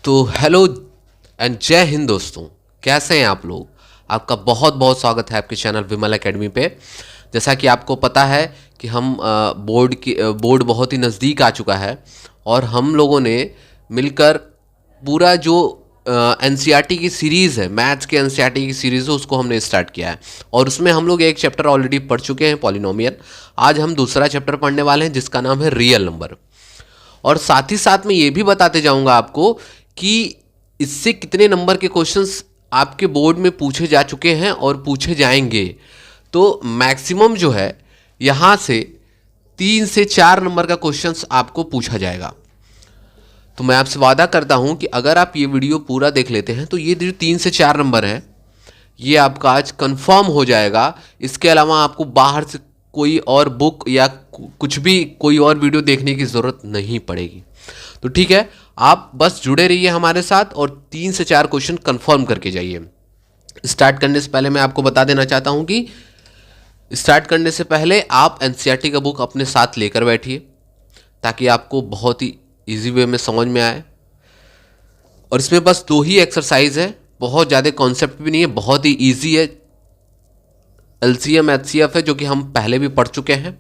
तो hello and जय हिंद दोस्तों, कैसे हैं आप लोग। आपका बहुत बहुत स्वागत है आपके चैनल विमल एकेडमी पे। जैसा कि आपको पता है कि हम बोर्ड बहुत ही नज़दीक आ चुका है और हम लोगों ने मिलकर पूरा जो एनसीईआरटी की सीरीज़ है, मैथ्स के एनसीईआरटी की सीरीज़ है, उसको हमने स्टार्ट किया है और उसमें हम लोग एक चैप्टर ऑलरेडी पढ़ चुके हैं, पॉलिनोमियल। आज हम दूसरा चैप्टर पढ़ने वाले हैं जिसका नाम है रियल नंबर। और साथ ही साथ मैं ये भी बताते जाऊंगा आपको कि इससे कितने नंबर के क्वेश्चंस आपके बोर्ड में पूछे जा चुके हैं और पूछे जाएंगे। तो मैक्सिमम जो है यहाँ से 3 से 4 नंबर का क्वेश्चंस आपको पूछा जाएगा। तो मैं आपसे वादा करता हूँ कि अगर आप ये वीडियो पूरा देख लेते हैं तो ये जो 3 से 4 नंबर है ये आपका आज कंफर्म हो जाएगा। इसके अलावा आपको बाहर से कोई और बुक या कुछ भी कोई और वीडियो देखने की ज़रूरत नहीं पड़ेगी। तो ठीक है, आप बस जुड़े रहिए हमारे साथ और 3 से 4 क्वेश्चन कंफर्म करके जाइए। स्टार्ट करने से पहले मैं आपको बता देना चाहता हूं कि स्टार्ट करने से पहले आप एनसीईआरटी का बुक अपने साथ लेकर बैठिए ताकि आपको बहुत ही ईजी वे में समझ में आए। और इसमें बस 2 ही एक्सरसाइज है, बहुत ज़्यादा कॉन्सेप्ट भी नहीं है, बहुत ही ईजी है। एलसीएम एचसीएफ है जो कि हम पहले भी पढ़ चुके हैं।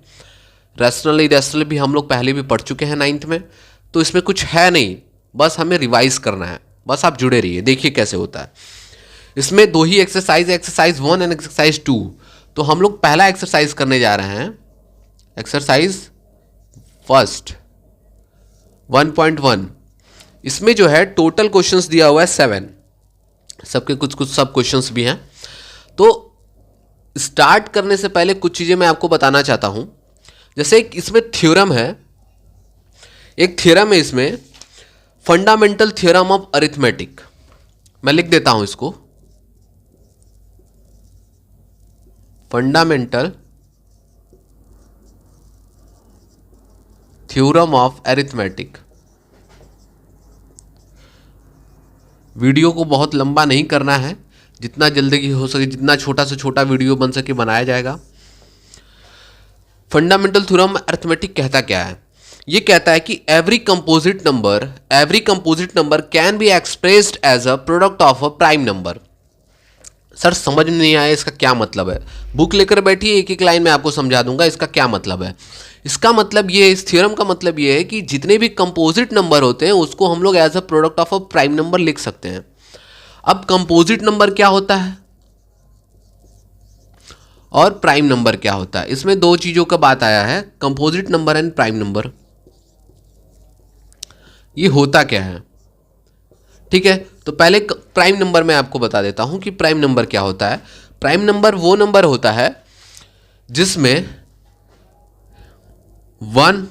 रैशनल इरेशनल भी हम लोग पहले भी पढ़ चुके हैं 9th में। तो इसमें कुछ है नहीं, बस हमें रिवाइज करना है। बस आप जुड़े रहिए, देखिए कैसे होता है। इसमें 2 ही एक्सरसाइज, एक्सरसाइज 1 एंड एक्सरसाइज 2। तो हम लोग पहला एक्सरसाइज करने जा रहे हैं, एक्सरसाइज फर्स्ट 1.1। इसमें जो है टोटल क्वेश्चंस दिया हुआ है 7, सबके कुछ सब क्वेश्चंस भी हैं। तो स्टार्ट करने से पहले कुछ चीज़ें मैं आपको बताना चाहता हूं। जैसे इसमें थ्योरम है, एक थ्योरम है इसमें, फंडामेंटल थ्योरम ऑफ अरिथमेटिक। मैं लिख देता हूं इसको, fundamental theorem of arithmetic. Video को बहुत लंबा नहीं करना है, जितना जल्दी हो सके, जितना छोटा से छोटा वीडियो बन सके बनाया जाएगा। फंडामेंटल थ्योरम अरिथमेटिक कहता क्या है? ये कहता है कि every composite number can be expressed as a product of a prime number. Sir समझ में नहीं आया इसका क्या मतलब है? बुक लेकर बैठिए, एक एक लाइन में आपको समझा दूंगा इसका क्या मतलब है। इसका मतलब ये, इस थ्योरम का मतलब ये है कि जितने भी कंपोजिट नंबर होते हैं उसको हम लोग as a product of a prime number लिख सकते हैं। अब कंपोजिट नंबर क्या होता है और प्राइम नंबर क्या होता है, इसमें 2 चीजों का बात आया है, composite number and prime number. ये होता क्या है? ठीक है, तो पहले प्राइम नंबर मैं आपको बता देता हूं कि प्राइम नंबर क्या होता है। प्राइम नंबर वो नंबर होता है जिसमें 1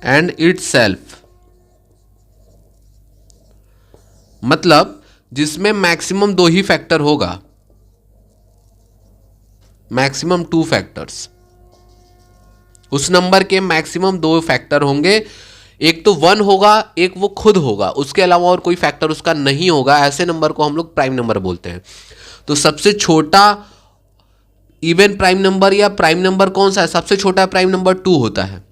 एंड इटसेल्फ, मतलब जिसमें मैक्सिमम 2 ही फैक्टर होगा, मैक्सिमम 2 फैक्टर्स। उस नंबर के मैक्सिमम 2 फैक्टर होंगे, एक तो 1 होगा, एक वो खुद होगा, उसके अलावा और कोई फैक्टर उसका नहीं होगा। ऐसे नंबर को हम लोग प्राइम नंबर बोलते हैं। तो सबसे छोटा इवन प्राइम नंबर या प्राइम नंबर कौन सा है? सबसे छोटा प्राइम नंबर 2 होता है।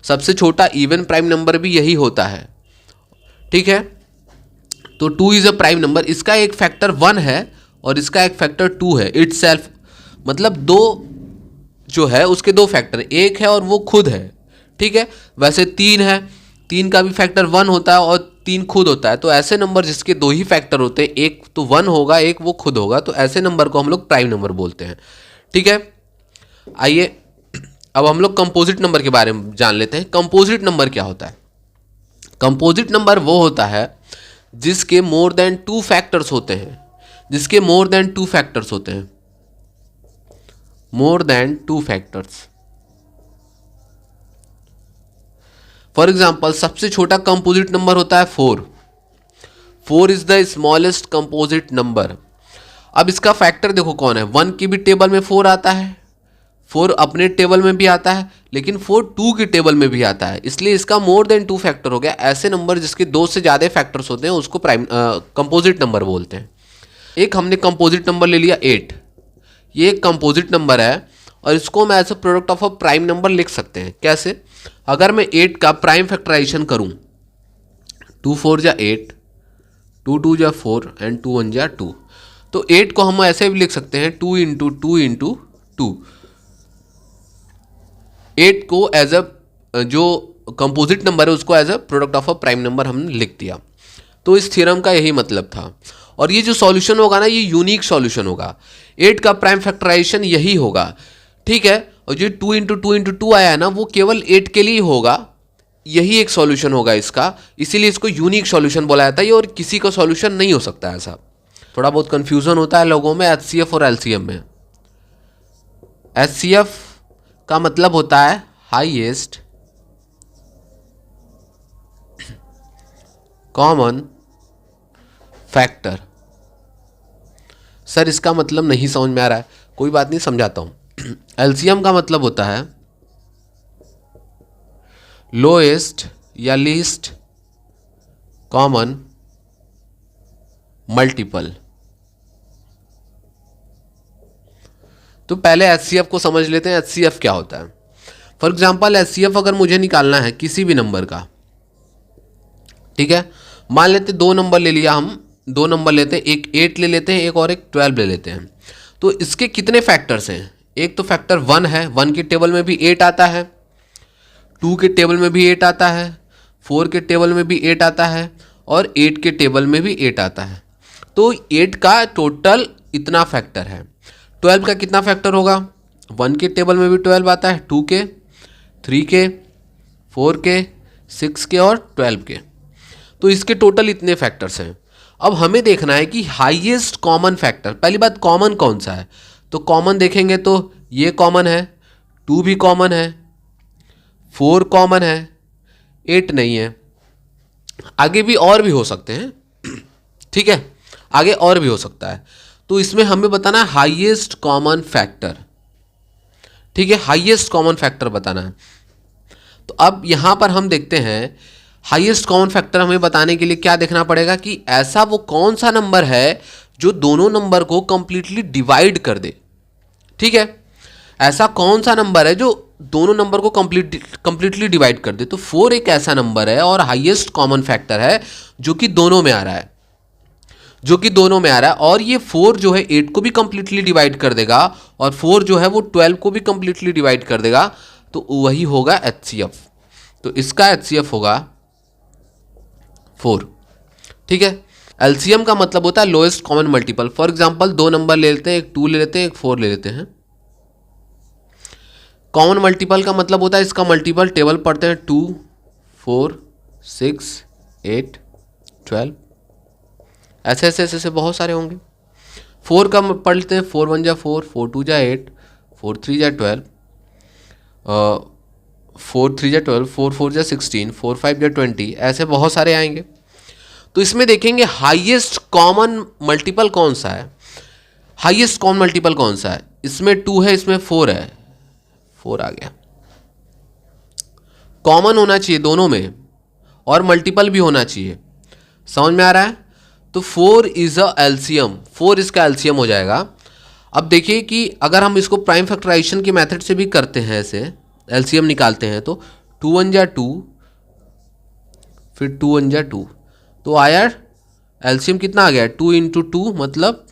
सबसे छोटा इवन प्राइम नंबर भी यही होता है। ठीक है, तो 2 इज अ प्राइम नंबर। इसका एक फैक्टर 1 है और इसका एक फैक्टर 2 है। इटसेल्फ मतलब 2 जो है उसके 2 फैक्टर, एक है और वो खुद है। ठीक है, वैसे 3 है, 3 का भी फैक्टर 1 होता है और 3 खुद होता है। तो ऐसे नंबर जिसके 2 ही फैक्टर होते हैं, एक तो 1 होगा, एक वो खुद होगा, तो ऐसे नंबर को हम लोग प्राइम नंबर बोलते हैं। ठीक है, आइए अब हम लोग कंपोजिट नंबर के बारे में जान लेते हैं। कंपोजिट नंबर क्या होता है? कंपोजिट नंबर वो होता है जिसके मोर देन 2 फैक्टर्स होते हैं, जिसके मोर देन 2 फैक्टर्स होते हैं, मोर देन 2 फैक्टर्स। फॉर एग्जाम्पल सबसे छोटा कंपोजिट नंबर होता है 4। 4 is the smallest composite number. अब इसका फैक्टर देखो कौन है, 1 की भी टेबल में 4 आता है, 4 अपने टेबल में भी आता है, लेकिन 4 2 की टेबल में भी आता है, इसलिए इसका मोर देन 2 फैक्टर हो गया। ऐसे नंबर जिसके 2 से ज़्यादा फैक्टर्स होते हैं उसको कंपोजिट नंबर बोलते हैं। एक हमने कंपोजिट नंबर ले लिया 8, ये एक कंपोजिट नंबर है और इसको मैं as a product of a prime number लिख सकते हैं। कैसे? अगर मैं 8 का प्राइम फैक्टराइजेशन करूं 2 4 जा 8, 2 2 जा 4 एंड 2 1 जा 2। तो 8 को हम ऐसे भी लिख सकते हैं 2 इंटू 2 इंटू 2। 8 को एज अ जो कंपोजिट नंबर है उसको as a product of a prime number हमने लिख दिया। तो इस थ्योरम का यही मतलब था। और ये जो सॉल्यूशन होगा ना, ये यूनिक सॉल्यूशन होगा। 8 का प्राइम फैक्टराइजेशन यही होगा, ठीक है। और जो 2 इंटू 2 इंटू 2 आया है ना, वो केवल 8 के लिए होगा। यही एक सॉल्यूशन होगा इसका, इसीलिए इसको यूनिक सॉल्यूशन बोला जाता है और किसी का सॉल्यूशन नहीं हो सकता ऐसा। थोड़ा बहुत कंफ्यूजन होता है लोगों में एचसीएफ और एलसीएम में। एचसीएफ का मतलब होता है हाईएस्ट कॉमन फैक्टर। सर इसका मतलब नहीं समझ में आ रहा है, कोई बात नहीं, समझाता हूं। एलसीएम का मतलब होता है लोएस्ट या लीस्ट कॉमन मल्टीपल। तो पहले एचसीएफ को समझ लेते हैं, एचसीएफ क्या होता है। फॉर एग्जांपल एचसीएफ अगर मुझे निकालना है किसी भी नंबर का, ठीक है, मान लेते 2 नंबर ले लिया, हम 2 नंबर लेते हैं, एक 8 ले लेते हैं, एक और एक 12 ले लेते हैं। तो इसके कितने फैक्टर्स हैं? एक तो फैक्टर 1 है, 1 के टेबल में भी 8 आता है, 2 के टेबल में भी 8 आता है, 4 के टेबल में भी 8 आता है और 8 के टेबल में भी 8 आता है। तो 8 का टोटल इतना फैक्टर है। 12 का कितना फैक्टर होगा? 1 के टेबल में भी 12 आता है, 2 के, 3 के, 4 के, 6 के और 12 के। तो इसके टोटल इतने फैक्टर्स हैं। अब हमें देखना है कि हाईएस्ट कॉमन फैक्टर, पहली बात कॉमन कौन सा है। तो कॉमन देखेंगे तो ये कॉमन है, 2 भी कॉमन है, 4 कॉमन है, 8 नहीं है। आगे भी और भी हो सकते हैं, ठीक है, आगे और भी हो सकता है। तो इसमें हमें बताना है हाईएस्ट कॉमन फैक्टर, ठीक है, हाईएस्ट कॉमन फैक्टर बताना है। तो अब यहां पर हम देखते हैं हाईएस्ट कॉमन फैक्टर हमें बताने के लिए क्या देखना पड़ेगा कि ऐसा वो कौन सा नंबर है जो दोनों नंबर को कंप्लीटली डिवाइड कर दे, ठीक है। ऐसा कौन सा नंबर है जो दोनों नंबर को कंप्लीटली डिवाइड कर दे। तो 4 एक ऐसा नंबर है और हाईएस्ट कॉमन फैक्टर है जो कि दोनों में आ रहा है, जो कि दोनों में आ रहा है। और ये 4 जो है 8 को भी कंप्लीटली डिवाइड कर देगा और 4 जो है वो 12 को भी कंप्लीटली डिवाइड कर देगा। तो वही होगा एचसीएफ। तो इसका एचसीएफ होगा 4, ठीक है। एलसीएम का मतलब होता है lowest common multiple. For example 2 number ले लेते हैं, एक 2 ले लेते हैं, एक 4 ले लेते हैं। कॉमन मल्टीपल का मतलब होता है इसका मल्टीपल टेबल पढ़ते हैं 2 4 6 8 12, ऐसे ऐसे ऐसे बहुत सारे होंगे। 4 का पढ़ लेते हैं, 4 1 जा 4, 4 2 जा 8, 4 3 जा 12, 4 3 जा 12, 4 4 जा 16, 4 5 जा 20, ऐसे बहुत सारे आएंगे। तो इसमें देखेंगे हाईएस्ट कॉमन मल्टीपल कौन सा है। हाईएस्ट कॉमन मल्टीपल कौन सा है? इसमें 2 है, इसमें 4 है, 4 आ गया। कॉमन होना चाहिए दोनों में और मल्टीपल भी होना चाहिए, समझ में आ रहा है। तो 4 इज अ एलसीएम, 4 इसका एलसीएम हो जाएगा। अब देखिए कि अगर हम इसको प्राइम फैक्टराइजेशन के मेथड से भी करते हैं, ऐसे एलसीएम निकालते हैं, तो 2 1 जा 2, फिर 2 1 जा 2, तो आया एलसीएम कितना आ गया? 2 इंटू 2 मतलब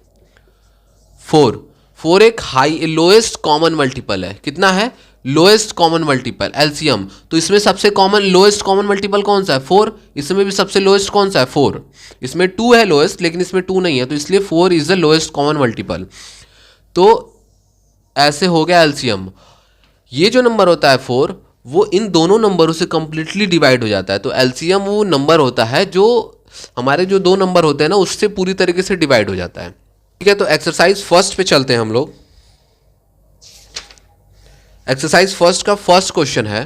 4। 4 एक हाई लोएस्ट कॉमन मल्टीपल है। कितना है? Lowest common multiple, LCM. तो इसमें सबसे कॉमन लोएस्ट कॉमन मल्टीपल कौन सा है? 4। इसमें भी सबसे लोएस्ट कौन सा है? 4। इसमें 2 है लोएस्ट, लेकिन इसमें 2 नहीं है, तो इसलिए 4 is the lowest common multiple. तो ऐसे हो गया एलसीएम। ये जो नंबर होता है 4, वो इन दोनों नंबरों से कंप्लीटली डिवाइड हो जाता है। तो एलसीएम वो नंबर होता है जो हमारे जो 2 नंबर होते हैं ना, उससे पूरी तरीके से डिवाइड हो जाता है, ठीक है। तो एक्सरसाइज फर्स्ट पे चलते हैं हम लोग। एक्सरसाइज फर्स्ट का फर्स्ट क्वेश्चन है,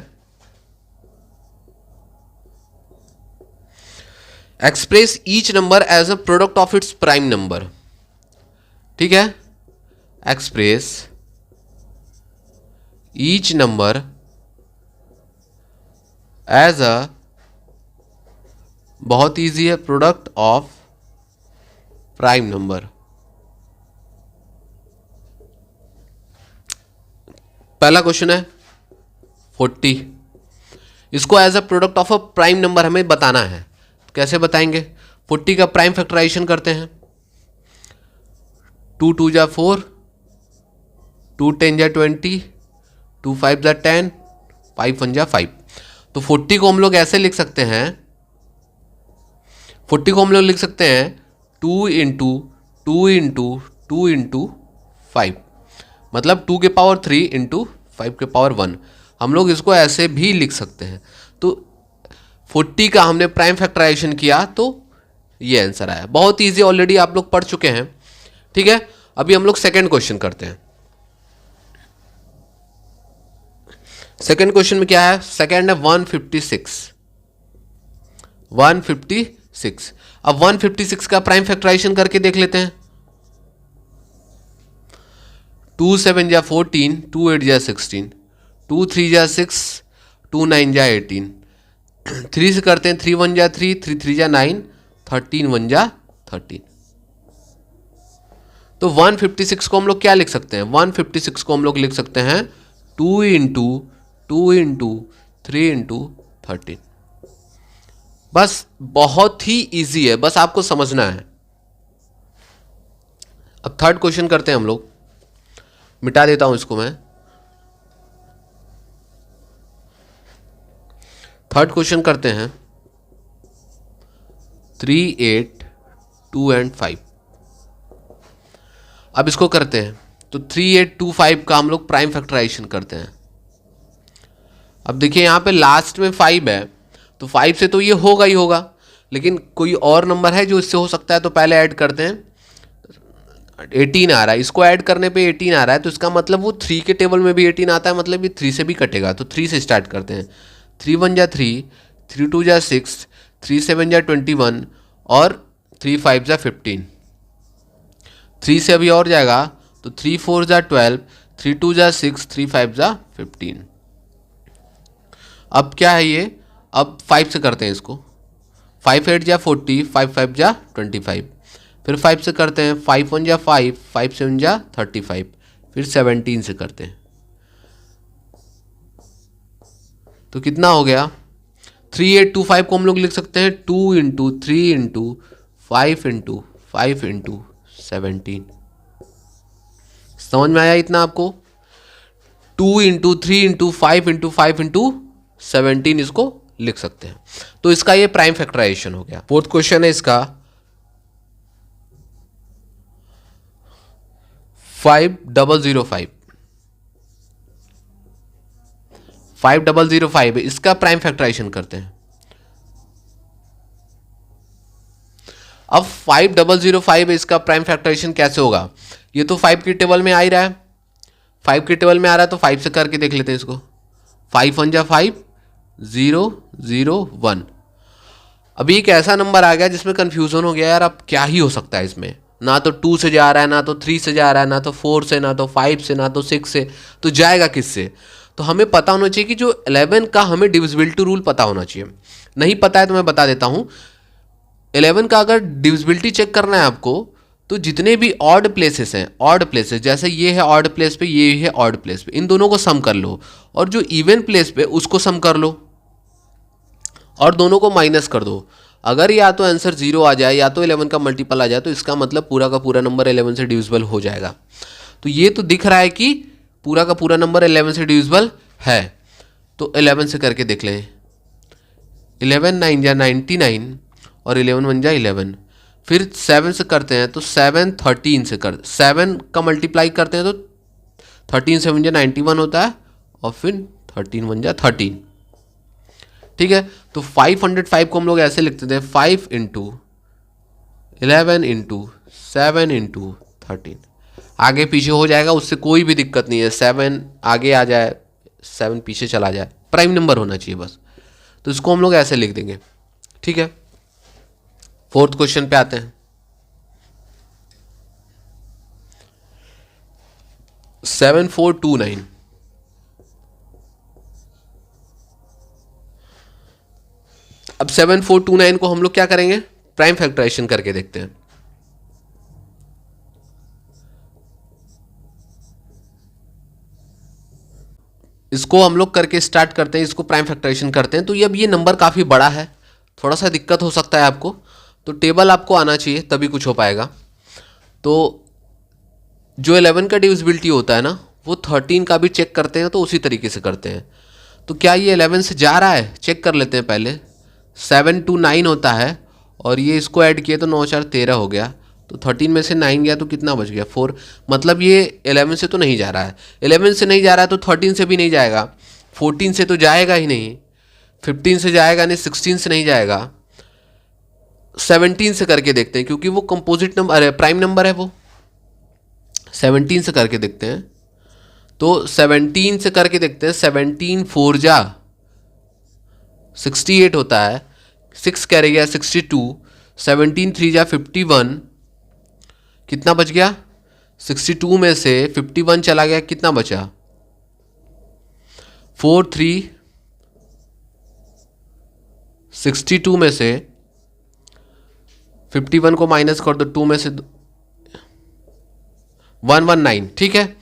express each number as a product of its prime number, ठीक है। Express each number as a, बहुत इजी है, प्रोडक्ट ऑफ प्राइम नंबर। पहला क्वेश्चन है 40, इसको as a product of a prime number हमें बताना है। कैसे बताएंगे? 40 का प्राइम फैक्टराइजेशन करते हैं। 2 2 जा 4, 2 10 जा 20, 2 5 जा 10, 5 1 जा 5। तो 40 को हम लोग ऐसे लिख सकते हैं, 40 को हम लोग लिख सकते हैं 2 इंटू 2 इंटू 2 इंटू 5, मतलब 2 के पावर 3 इंटू 5 के पावर 1। हम लोग इसको ऐसे भी लिख सकते हैं। तो 40 का हमने प्राइम फैक्टराइजेशन किया तो ये आंसर आया। बहुत इजी, ऑलरेडी आप लोग पढ़ चुके हैं। ठीक है, अभी हम लोग सेकंड क्वेश्चन करते हैं। सेकंड क्वेश्चन में क्या है? सेकंड है 156। 156। अब 156 का प्राइम फैक्टराइजेशन करके देख लेते हैं। 2 7 जा 14, 2 8 जा 16, 2 3 जा 6, 2 9 जा 18, 3 से करते हैं 3 1 जा 3, 3 3 जा 9, 13 1 जा 13। तो 156 को हम लोग क्या लिख सकते हैं? 156 को हम लोग लिख सकते हैं 2 इंटू 2 इंटू 3 इंटू 13। बस बहुत ही इजी है, बस आपको समझना है। अब थर्ड क्वेश्चन करते हैं हम लोग। मिटा देता हूं इसको मैं। थर्ड क्वेश्चन करते हैं 3 8 2 एंड 5। अब इसको करते हैं तो 3 8 2 5 का हम लोग प्राइम फैक्टराइजेशन करते हैं। अब देखिए यहाँ पे लास्ट में 5 है, तो 5 से तो ये होगा ही होगा, लेकिन कोई और नंबर है जो इससे हो सकता है, तो पहले ऐड करते हैं। 18 आ रहा है, इसको ऐड करने पे 18 आ रहा है, तो इसका मतलब वो 3 के टेबल में भी 18 आता है, मतलब ये 3 से भी कटेगा। तो 3 से स्टार्ट करते हैं। 3 1 जा 3, 3 2 जा 6, 3 7 जा 21 और 3 5 जा 15। 3 से अभी और जाएगा तो 3 4 जा 12, 3 2 जा 6, 3 5 जा 15। अब क्या है ये? अब 5 से करते हैं इसको। 5 8 जा 40, 5 5 जा 25। फिर 5 से करते हैं 5 1 जा 5, 5 7 जा 35। फिर 17 से करते हैं तो कितना हो गया? 3 8 2 5 को हम लोग लिख सकते हैं 2 इंटू 3 इंटू 5 इंटू 5 इंटू 17। समझ में आया इतना आपको? 2 इंटू 3 इंटू 5 इंटू 5 इंटू 17 इसको लिख सकते हैं। तो इसका ये प्राइम फैक्टराइजेशन हो गया। फोर्थ क्वेश्चन है इसका 5005। 5005 इसका प्राइम फैक्टराइजेशन करते हैं। अब 5005 इसका प्राइम फैक्टराइजेशन कैसे होगा? ये तो 5 की टेबल में आ ही रहा है, 5 की टेबल में आ रहा है, तो 5 से करके देख लेते हैं इसको। 5 1 जा 5, 0 0 1। अभी एक ऐसा नंबर आ गया जिसमें कंफ्यूजन हो गया यार, अब क्या ही हो सकता है इसमें? ना तो 2 से जा रहा है, ना तो 3 से जा रहा है, ना तो 4 से, ना तो 5 से, ना तो 6 से, तो जाएगा किससे? तो हमें पता होना चाहिए कि जो 11 का हमें डिविजिबिलिटी रूल पता होना चाहिए। नहीं पता है तो मैं बता देता हूँ। 11 का अगर डिविजिबिलिटी चेक करना है आपको, तो जितने भी ऑड प्लेसेस हैं, ऑड प्लेसेस जैसे ये है ऑड प्लेस पे, ये है ऑड प्लेस पे, इन दोनों को सम कर लो, और जो इवन प्लेस पे उसको सम कर लो, और दोनों को माइनस कर दो। अगर या तो आंसर 0 आ जाए या तो 11 का मल्टीपल आ जाए, तो इसका मतलब पूरा का पूरा नंबर 11 से डिविजिबल हो जाएगा। तो ये तो दिख रहा है कि पूरा का पूरा नंबर 11 से डिविजिबल है, तो 11 से करके देख लें। 11 9 जा 99 और 11 1 जा 11। फिर 7 से करते हैं तो 7 13 से कर 7 का मल्टीप्लाई करते हैं तो 13 7 जा 91 होता है, और फिर 13 1 जा 13। ठीक है, तो 505 को हम लोग ऐसे लिखते थे 5 इंटू 11 इंटू 7 इंटू 13। आगे पीछे हो जाएगा, उससे कोई भी दिक्कत नहीं है। 7 आगे आ जाए, 7 पीछे चला जाए, प्राइम नंबर होना चाहिए बस। तो इसको हम लोग ऐसे लिख देंगे। ठीक है, फोर्थ क्वेश्चन पे आते हैं। 7429। अब 7429 को हम लोग क्या करेंगे? प्राइम फैक्टराइजेशन करके देखते हैं। इसको हम लोग करके स्टार्ट करते हैं, इसको प्राइम फैक्टराइजेशन करते हैं। तो ये अब ये नंबर काफ़ी बड़ा है, थोड़ा सा दिक्कत हो सकता है आपको, तो टेबल आपको आना चाहिए तभी कुछ हो पाएगा। तो जो 11 का डिविजिबिलिटी होता है ना, वो 13 का भी चेक करते हैं, तो उसी तरीके से करते हैं। तो क्या ये 11 से जा रहा है, चेक कर लेते हैं पहले। 7 to 9 होता है, और ये इसको ऐड किए तो 9 4 13 हो गया। तो 13 में से 9 गया तो कितना बच गया, 4। मतलब ये 11 से तो नहीं जा रहा है। 11 से नहीं जा रहा है तो 13 से भी नहीं जाएगा, 14 से तो जाएगा ही नहीं, 15 से जाएगा नहीं, 16 से नहीं जाएगा। 17 से करके देखते हैं, क्योंकि वो कंपोजिट नंबर, अरे प्राइम नंबर है वो। 17 से करके देखते हैं, तो 17 से करके देखते हैं। 17 4 जा 68 होता है, 6 कैरी गया 62, 17 3 जा 51, कितना बच गया, 62 में से 51 चला गया, कितना बचा, 4 3, 62 में से 51 को माइनस कर दो, 2 में से 119, ठीक है,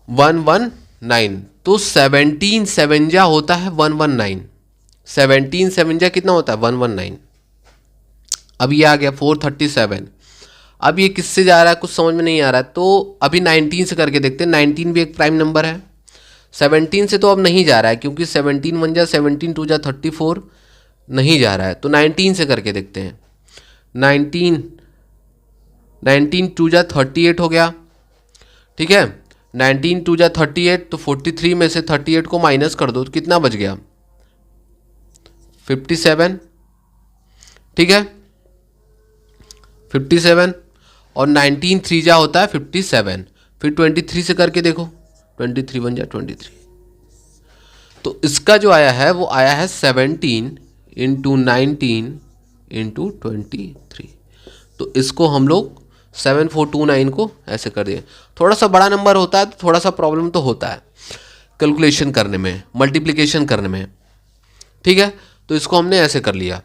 119। तो 17 7 जा होता है 119, 17 7 जा कितना होता है 119। अब ये आ गया 437। अब ये किससे जा रहा है, कुछ समझ में नहीं आ रहा है, तो अभी 19 से करके देखते हैं। 19 भी एक प्राइम नंबर है। 17 से तो अब नहीं जा रहा है, क्योंकि 17 1 जा 17 2 जा 34, नहीं जा रहा है। तो 19 से करके देखते हैं। 19 2 जा 38 हो गया, ठीक है। 19 2 जा 38, तो 43 में से 38 को माइनस कर दो तो कितना बच गया, 57, ठीक है, 57। और 19 3 जा होता है 57। फिर 23 से करके देखो, 23 1 जा 23। तो इसका जो आया है वो आया है 17 इंटू 19 इंटू 23। तो इसको हम लोग 7429 को ऐसे कर दिए। थोड़ा सा बड़ा नंबर होता है तो थोड़ा सा प्रॉब्लम तो होता है कैलकुलेशन करने में, मल्टीप्लिकेशन करने में, ठीक है। तो इसको हमने ऐसे कर लिया,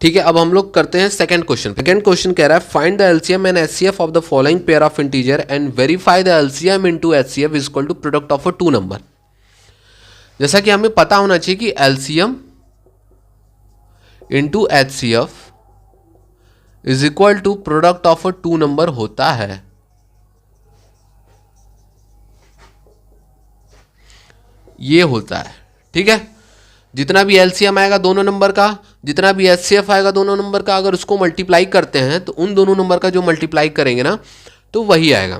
ठीक है। अब हम लोग करते हैं सेकंड क्वेश्चन। सेकंड क्वेश्चन कह रहा है find the LCM and HCF of the following pair of integer and verify the LCM into HCF is equal to product of a two number. जैसा कि हमें पता होना चाहिए कि LCM into HCF is equal to product of a two number होता है। ये होता है, ठीक है। जितना भी एलसीएम आएगा दोनों नंबर का, जितना भी एचसीएफ आएगा दोनों नंबर का, अगर उसको मल्टीप्लाई करते हैं तो उन दोनों नंबर का जो मल्टीप्लाई करेंगे ना, तो वही आएगा।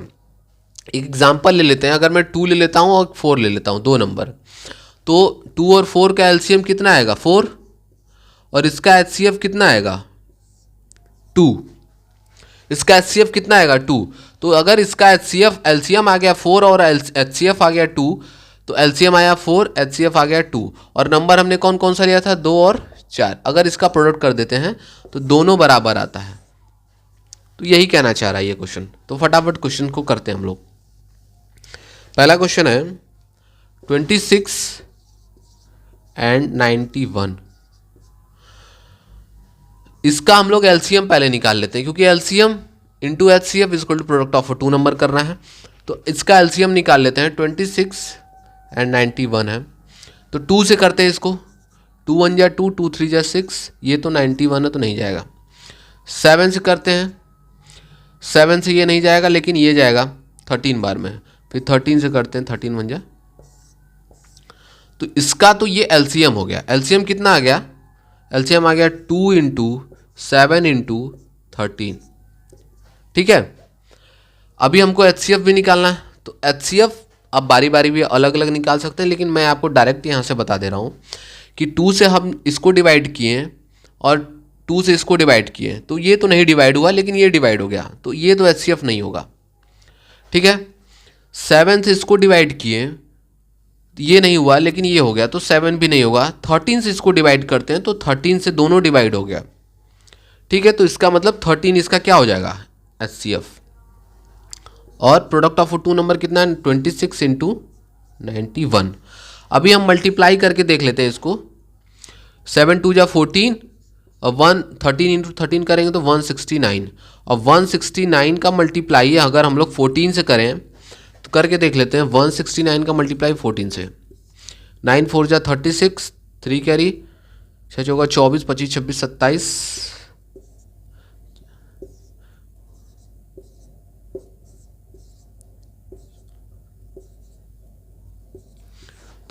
एक एग्जांपल ले लेते हैं। अगर मैं 2 ले लेता हूं और 4 ले लेता हूं, दो नंबर, तो 2 और 4 का एलसीएम कितना आएगा 4, और इसका एचसीएफ कितना आएगा 2, इसका एचसीएफ कितना आएगा 2। तो अगर इसका एचसीएफ एलसीएम आ गया 4 और एचसीएफ आ गया 2, तो एलसीएम आया 4, एचसीएफ आ गया 2, और नंबर हमने कौन कौन सा लिया था 2 और 4। अगर इसका प्रोडक्ट कर देते हैं तो दोनों बराबर आता है। तो यही कहना चाह रहा है ये क्वेश्चन। तो फटाफट क्वेश्चन को करते हैं हम लोग। पहला क्वेश्चन है 26 एंड 91। इसका हम लोग एलसीएम पहले निकाल लेते हैं, क्योंकि LCM into HCF is equal to product of two number करना है। तो इसका एलसीएम निकाल लेते हैं। 26 एंड 91 है, तो 2 से करते हैं इसको। 2 1 जा 2, 2 3 जा 6, ये तो 91 है तो नहीं जाएगा। 7 से करते हैं, 7 से ये नहीं जाएगा, लेकिन ये जाएगा 13 बार में। फिर 13 से करते हैं, 13 1 जा, तो इसका तो ये एलसीएम हो गया। एलसीएम कितना आ गया, एलसीएम आ गया 2 इंटू 7 इंटू 13, ठीक है। अभी हमको एचसीएफ भी निकालना है। तो एचसीएफ अब बारी बारी भी अलग अलग निकाल सकते हैं, लेकिन मैं आपको डायरेक्ट यहाँ से बता दे रहा हूँ कि 2 से हम इसको डिवाइड किए और 2 से इसको डिवाइड किए, तो ये तो नहीं डिवाइड हुआ, लेकिन ये डिवाइड हो गया, तो ये तो एचसीएफ नहीं होगा, ठीक है। 7 से इसको डिवाइड किए, ये नहीं हुआ, लेकिन ये हो गया, तो 7 भी नहीं होगा। 13 से इसको डिवाइड करते हैं, तो 13 से दोनों डिवाइड हो गया, ठीक है। तो इसका मतलब 13 इसका क्या हो जाएगा एचसीएफ। और प्रोडक्ट ऑफ टू नंबर कितना है 26 इंटू 91। अभी हम मल्टीप्लाई करके देख लेते हैं इसको। 7 2 जा 14 और 1 13 इंटू 13 करेंगे तो 169, और 169 का मल्टीप्लाई अगर हम लोग 14 से करें तो करके देख लेते हैं। 169 का मल्टीप्लाई 14 से, 9 4 जा 36, 3 कैरी छः चौका 24, 25, 26, 27,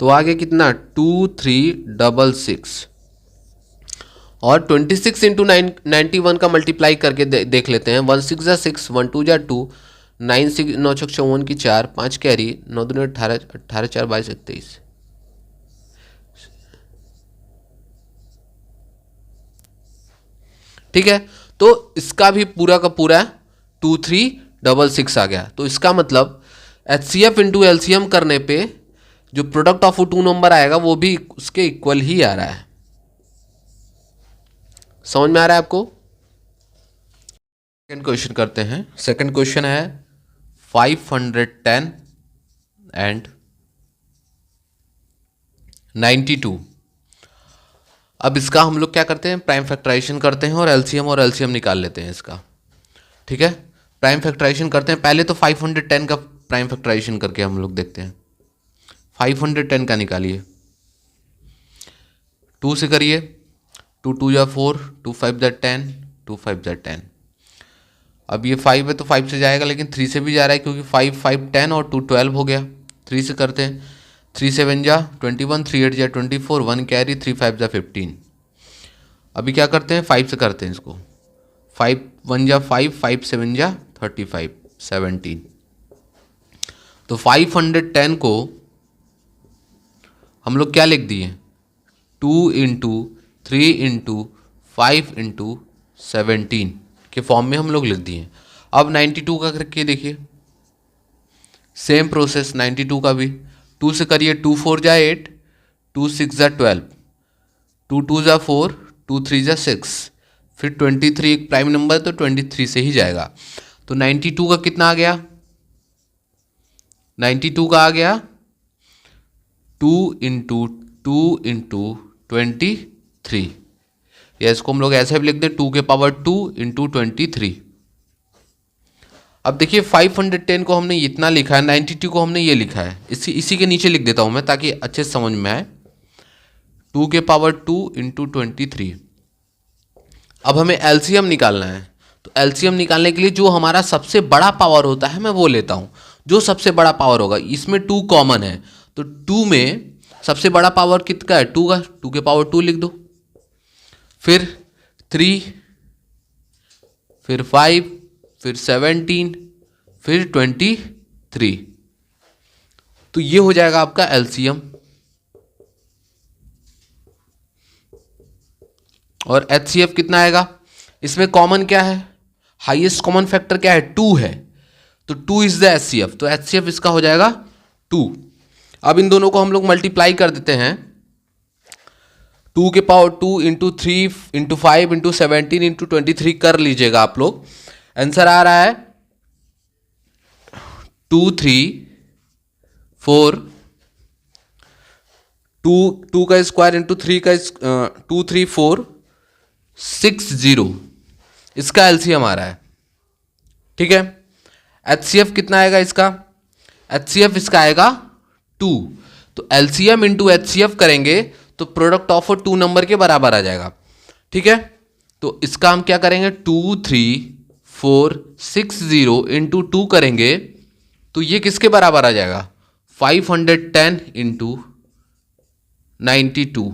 तो आगे कितना 2366 और 26 इंटू 91 का मल्टीप्लाई करके देख लेते हैं। 1 6 जा 6, 1 2 जा 2, 9 6 9 6 54 की 4, 5 कैरी, 9 2 18, 18 4 22 21। ठीक है, तो इसका भी पूरा का पूरा 2366 आ गया। तो इसका मतलब HCF इंटू LCM करने पे जो प्रोडक्ट ऑफ टू नंबर आएगा वो भी उसके इक्वल ही आ रहा है। समझ में आ रहा है आपको? सेकंड क्वेश्चन करते हैं। सेकंड क्वेश्चन है 510 एंड 92। अब इसका हम लोग क्या करते हैं, प्राइम फैक्टराइजेशन करते हैं और एलसीएम निकाल लेते हैं इसका। ठीक है, प्राइम फैक्टराइजेशन करते हैं। पहले तो 510 का प्राइम फैक्टराइजेशन करके हम लोग देखते हैं। 510 का निकालिए, 2 से करिए, 2 2 जा 4, 2 5 जा 10, 2 5 जा 10। अब ये 5 है तो 5 से जाएगा, लेकिन 3 से भी जा रहा है क्योंकि 5 5 10 और 2 12 हो गया। 3 से करते हैं, 3 7 जा 21, 3 8 जा 24, 1 कैरी, 3 5 जा 15। अभी क्या करते हैं, 5 से करते हैं इसको। 5 1 जा 5, 5 7 जा 35, 17। तो 510 को हम लोग क्या लिख दिए, 2 इंटू 3 इंटू 5 इंटू 17 के फॉर्म में हम लोग लिख दिए। अब 92 का करके देखिए, सेम प्रोसेस 92 का भी। 2 से करिए, 2 4 जा 8, 2 6 जा 12, 2 2 जा 4, 2 3 जा 6, फिर 23 एक प्राइम नंबर तो 23 से ही जाएगा। तो 92 का कितना आ गया, 92 का आ गया 2 इंटू 2 इंटू 23, या इसको हम लोग ऐसे भी लिख दें 2 के पावर 2 इंटू 23। अब देखिए 510 को हमने इतना लिखा है, 92 को हमने ये लिखा है, इसी के नीचे लिख देता हूं मैं ताकि अच्छे से समझ में आए। 2 के पावर 2 इंटू 23। अब हमें एलसीएम निकालना है, तो एलसीएम निकालने के लिए जो हमारा सबसे बड़ा पावर होता है मैं वो लेता हूं। जो सबसे बड़ा पावर होगा, इसमें 2 कॉमन है, तो 2 में सबसे बड़ा पावर कितना है, 2 का, 2 के पावर 2 लिख दो, फिर 3, फिर 5, फिर 17, फिर 23। तो ये हो जाएगा आपका एलसीएम। और एचसीएफ कितना आएगा, इसमें कॉमन क्या है, हाईएस्ट कॉमन फैक्टर क्या है, 2 है, तो 2 इज द एचसीएफ, तो एचसीएफ इसका हो जाएगा 2। अब इन दोनों को हम लोग मल्टीप्लाई कर देते हैं। 2 के power 2 into 3 into 5 into 17 into 23 कर लीजिएगा आप लोग। आंसर आ रहा है 2 3 4, 2 का स्क्वायर इंटू 3 का 2 3 4 6 0, इसका एलसीएम आ रहा है। ठीक है, एचसीएफ कितना आएगा इसका, एचसीएफ इसका आएगा 2। तो एलसीएम इंटू एचसीएफ करेंगे तो प्रोडक्ट ऑफ 2 नंबर के बराबर आ जाएगा। ठीक है, तो इसका हम क्या करेंगे, 2 3 4 6 0 इंटू 2 करेंगे तो ये किसके बराबर आ जाएगा, 510 इंटू 92,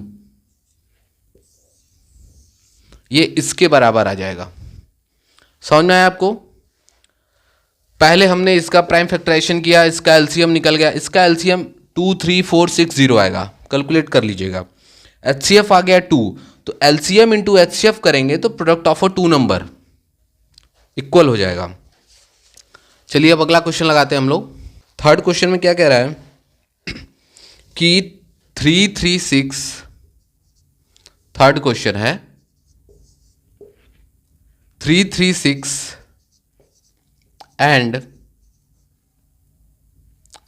ये इसके बराबर आ जाएगा। समझ में आया आपको? पहले हमने इसका प्राइम फैक्टराइजेशन किया, इसका एलसीएम निकल गया, इसका एलसीएम 2 3 4 6 0 आएगा, कैलकुलेट कर लीजिएगा। एचसीएफ आ गया 2, तो एलसीएम इंटू एचसीएफ करेंगे तो प्रोडक्ट ऑफ 2 नंबर इक्वल हो जाएगा। चलिए अब अगला क्वेश्चन लगाते हैं हम लोग। थर्ड क्वेश्चन में क्या कह रहा है कि 336, थर्ड क्वेश्चन है 336 एंड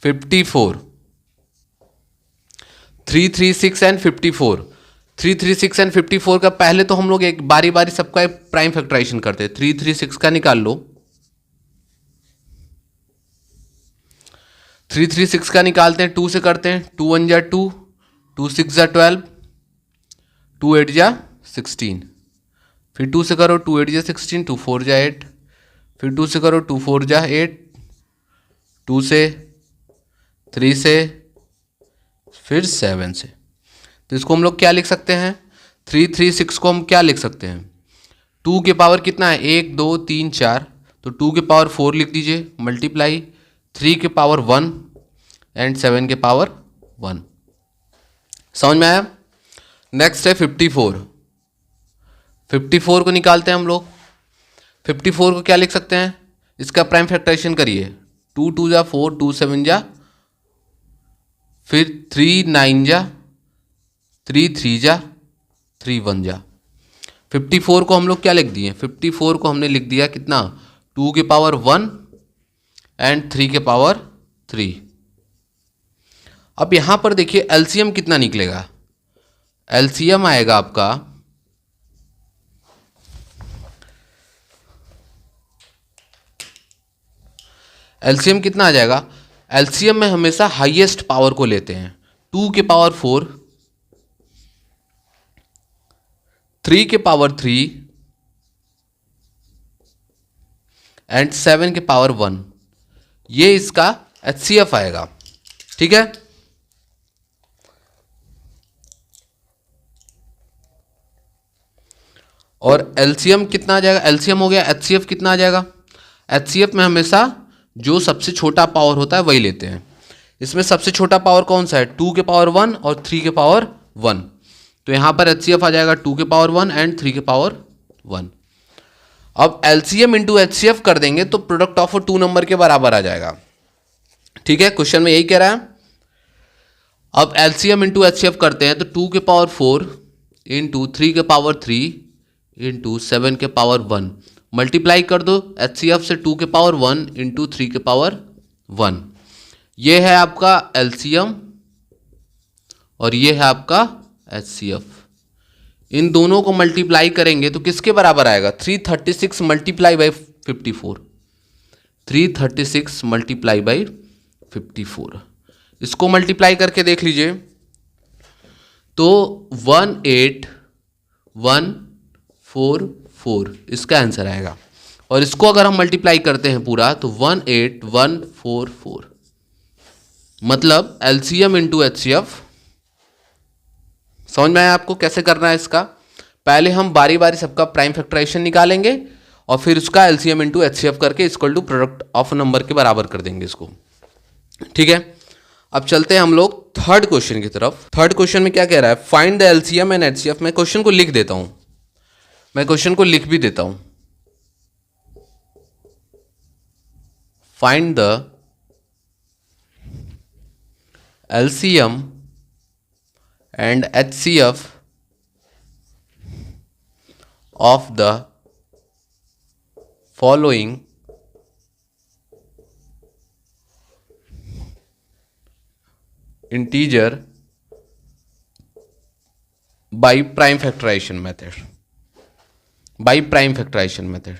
54, 336 एंड 54, 336 एंड 54 का पहले तो हम लोग एक बारी बारी सबका प्राइम फैक्टराइजेशन करते हैं। 336 का निकाल लो, 336 का निकालते हैं, 2 से करते हैं, 2 1 जा 2, 2 6 जा 12, टू एट जा 16, फिर 2 से करो 2 8 जा 16, 2 4 जा 8, फिर 2 से करो 2 4 जा 8, 2 से 3 से फिर 7 से। तो इसको हम लोग क्या लिख सकते हैं, 3 3 6 को हम क्या लिख सकते हैं, 2 के पावर कितना है 1 2 3 4, तो 2 के पावर 4 लिख दीजिए, मल्टीप्लाई 3 के पावर 1 एंड 7 के पावर 1। समझ में आया। नेक्स्ट है 54। 54 को निकालते हैं हम लोग। 54 को क्या लिख सकते हैं, इसका प्राइम फैक्टराइजेशन करिए, 2 2 जा 4, 2 7 जा, फिर 3 9 जा, 3 3 जा, 3 1 जा। 54 को हम लोग क्या लिख दिए, 54 को हमने लिख दिया कितना, 2 के पावर 1 एंड 3 के पावर 3। अब यहां पर देखिए एलसीएम कितना निकलेगा, एलसीएम आएगा आपका एलसीएम कितना आ जाएगा, एलसीएम में हमेशा हाईएस्ट पावर को लेते हैं, 2 के पावर 4, 3 के पावर 3 एंड 7 के पावर 1, ये इसका एचसीएफ आएगा। ठीक है, और एलसीएम कितना आ जाएगा, एलसीएम हो गया, एचसीएफ कितना आ जाएगा, एचसीएफ में हमेशा जो सबसे छोटा पावर होता है वही लेते हैं। इसमें सबसे छोटा पावर कौन सा है, 2 के पावर 1 और 3 के पावर 1, तो यहां पर एचसीएफ आ जाएगा 2 के पावर 1 एंड 3 के पावर 1। अब एलसीएम इंटू एचसीएफ कर देंगे तो प्रोडक्ट ऑफ 2 नंबर के बराबर आ जाएगा। ठीक है, क्वेश्चन में यही कह रहा है। अब एलसीएम इंटू एचसीएफ करते हैं तो 2 के पावर 4 इंटू 3 के पावर 3 इंटू 7 के पावर 1, मल्टीप्लाई कर दो एचसीएफ से 2 के पावर 1 इंटू 3 के पावर 1। ये है आपका एलसीएम और ये है आपका एचसीएफ। इन दोनों को मल्टीप्लाई करेंगे तो किसके बराबर आएगा, 336 मल्टीप्लाई बाई 54, 336 मल्टीप्लाई बाई 54। इसको मल्टीप्लाई करके देख लीजिए तो 18144 इसका आंसर आएगा, और इसको अगर हम मल्टीप्लाई करते हैं पूरा तो 18144, मतलब एलसीएम इंटू एचसीएफ। समझ में आया आपको कैसे करना है इसका, पहले हम बारी बारी सबका प्राइम फैक्टराइजेशन निकालेंगे और फिर उसका एलसीएम इंटू एचसीएफ करके equal to product of number के बराबर कर देंगे इसको। ठीक है, अब चलते हैं हम लोग थर्ड क्वेश्चन की तरफ। थर्ड क्वेश्चन में क्या कह रहा है, find the LCM and HCF. मैं क्वेश्चन को लिख देता हूं, मैं क्वेश्चन को लिख भी देता हूं, find the LCM and HCF of the following integer by prime factorization method, by prime factorization method,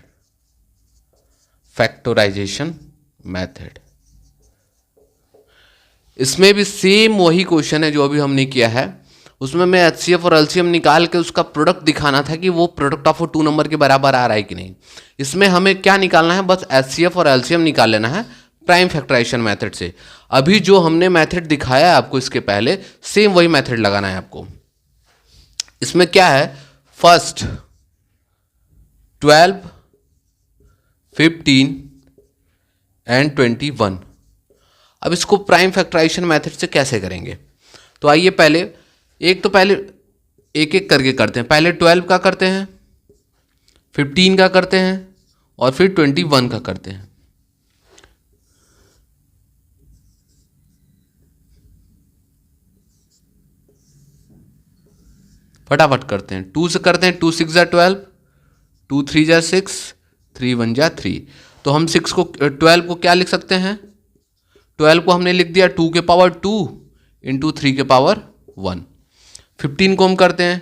factorization method। इसमें भी सेम वही क्वेश्चन है जो अभी हमने किया है, उसमें मैं एचसीएफ और एलसीएम निकाल के उसका प्रोडक्ट दिखाना था कि वो प्रोडक्ट ऑफ 2 नंबर के बराबर आ रहा है कि नहीं। इसमें हमें क्या निकालना है, बस एचसीएफ और एलसीएम निकाल लेना है प्राइम फैक्टराइजेशन मेथड से। अभी जो हमने मेथड दिखाया है आपको इसके पहले, सेम वही मेथड लगाना है आपको। इसमें क्या है, फर्स्ट 12 15 एंड 21। अब इसको प्राइम फैक्टराइजेशन मेथड से कैसे करेंगे, तो आइए पहले एक एक करके करते हैं। पहले 12 का करते हैं, 15 का करते हैं और फिर 21 का करते हैं। फटाफट करते हैं। 2 से करते हैं, 2 6 जा 12, 2 3 जा 6, 3 1 जा 3। तो हम 12 को क्या लिख सकते हैं, 12 को हमने लिख दिया 2 के पावर 2 इंटू 3 के पावर 1। 15 को हम करते हैं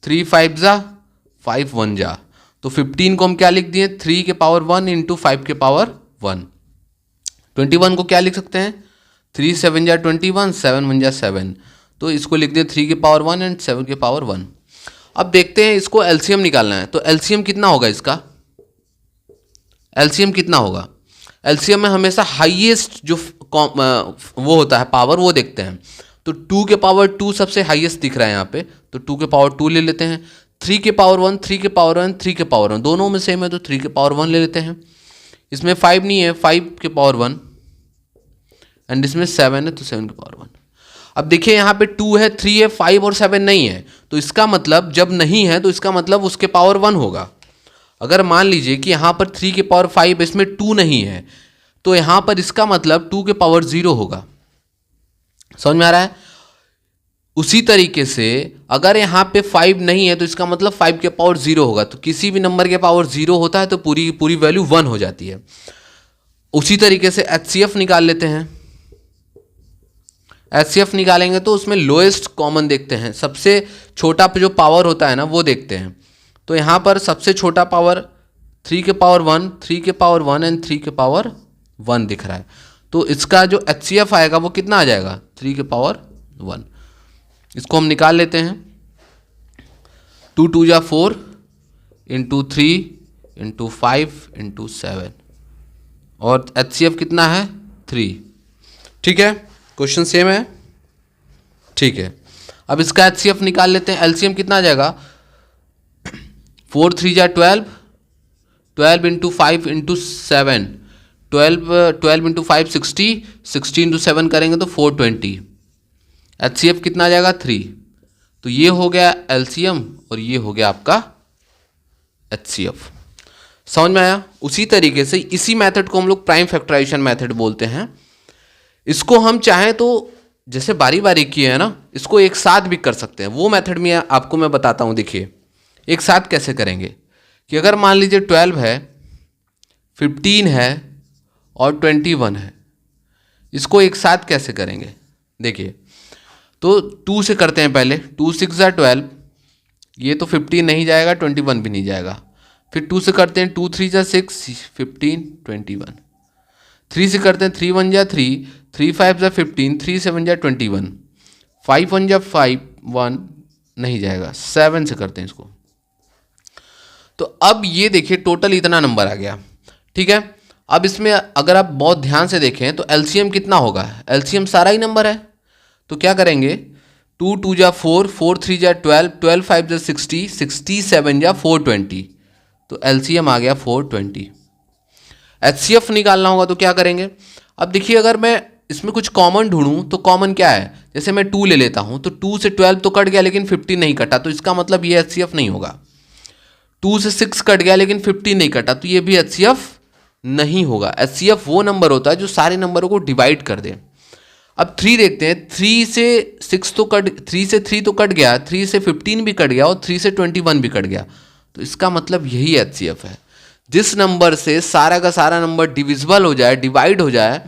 3 5 जा 5 1 जा, तो 15 को हम क्या लिख दिए 3 के पावर 1 इंटू 5 के पावर 1। 21 को क्या लिख सकते हैं 3 7 जा 21, 7 1 जा 7, तो इसको लिख दिए 3 के पावर 1 एंड 7 के पावर 1। अब देखते हैं, इसको एलसीएम निकालना है, तो एलसीएम कितना होगा इसका, एलसीएम कितना होगा। एलसीएम में हमेशा हाईएस्ट जो वो होता है पावर वो देखते हैं। तो 2 के पावर 2 सबसे हाईएस्ट दिख रहा है यहाँ पे, तो 2 के पावर 2 ले लेते हैं। 3 के पावर 1, 3 के पावर 1, 3 के पावर 1 दोनों में सेम है, तो 3 के पावर 1 ले लेते हैं। इसमें 5 नहीं है, 5 के पावर 1, एंड इसमें 7 है तो 7 के पावर 1। अब देखिए यहाँ पे 2 है, 3 है, 5 और 7 नहीं है, तो इसका मतलब जब नहीं है तो इसका मतलब उसके पावर 1 होगा। अगर मान लीजिए कि यहाँ पर 3 के पावर 5 इसमें 2 नहीं है, तो यहाँ पर इसका मतलब 2 के पावर 0 होगा। समझ में आ रहा है। उसी तरीके से अगर यहाँ पे 5 नहीं है तो इसका मतलब 5 के पावर 0 होगा। तो किसी भी नंबर के पावर 0 होता है तो पूरी पूरी वैल्यू 1 हो जाती है। उसी तरीके से एचसीएफ निकाल लेते हैं। एचसीएफ निकालेंगे तो उसमें लोएस्ट कॉमन देखते हैं, सबसे छोटा जो पावर होता है ना वो देखते हैं। तो यहाँ पर सबसे छोटा पावर 3 के पावर 1, 3 के पावर 1 एंड 3 के पावर 1 दिख रहा है। तो इसका जो एचसीएफ आएगा वो कितना आ जाएगा, 3 के पावर 1। इसको हम निकाल लेते हैं। 2 2 जा 4 इंटू 3 इंटू 5 इंटू 7 और एचसीएफ कितना है 3। ठीक है, क्वेश्चन सेम है। ठीक है, अब इसका एचसीएफ निकाल लेते हैं। एलसीएम कितना आ जाएगा, 4 3 जा 12, 12 इंटू 5 इंटू 7, 12 इंटू 5 60, 60 इंटू 7 करेंगे तो 420। एचसीएफ कितना आ जाएगा 3। तो ये हो गया एलसीएम और ये हो गया आपका एचसीएफ। समझ में आया। उसी तरीके से इसी मेथड को हम लोग प्राइम फैक्टराइजेशन मेथड बोलते हैं। इसको हम चाहें तो जैसे बारी बारी किए है ना, इसको एक साथ भी कर सकते हैं। वो मेथड में आपको मैं बताता हूँ। देखिए एक साथ कैसे करेंगे कि अगर मान लीजिए 12 है, 15 है और 21 है, इसको एक साथ कैसे करेंगे। देखिए तो 2 से करते हैं पहले। 2 6 जा 12, ये तो 15 नहीं जाएगा, 21 भी नहीं जाएगा। फिर 2 से करते हैं 2 3 जा 6, 15 21। 3 से करते हैं 3 1 जा 3, 3 5 जा 15, 3 7 जा 21, 5 1 जा 5 1 नहीं जाएगा। 7 से करते हैं इसको। तो अब ये देखिए टोटल इतना नंबर आ गया। ठीक है, अब इसमें अगर आप बहुत ध्यान से देखें तो एलसीएम कितना होगा, एलसीएम सारा ही नंबर है। तो क्या करेंगे, 2 2 जा 4, 4 3 जा 12, 12 5 जा 60, 60 7 जा 420। तो एलसीएम आ गया 420। एचसीएफ निकालना होगा तो क्या करेंगे। अब देखिए अगर मैं इसमें कुछ कॉमन ढूंढूं तो कॉमन क्या है, जैसे मैं 2 ले लेता हूं तो 2 से 12 तो कट गया लेकिन 15 नहीं कटा, तो इसका मतलब ये एचसीएफ नहीं होगा। 2 से 6 कट गया लेकिन 15 नहीं कटा, तो ये भी एचसीएफ नहीं होगा। एचसीएफ वो नंबर होता है जो सारे नंबरों को डिवाइड कर दे। अब 3 देखते हैं। 3 से 6 तो कट, 3 से 3 तो कट गया, 3 से 15 भी कट गया और 3 से 21 भी कट गया। तो इसका मतलब यही एचसीएफ है। जिस नंबर से सारा का सारा नंबर डिविजिबल हो जाए, डिवाइड हो जाए,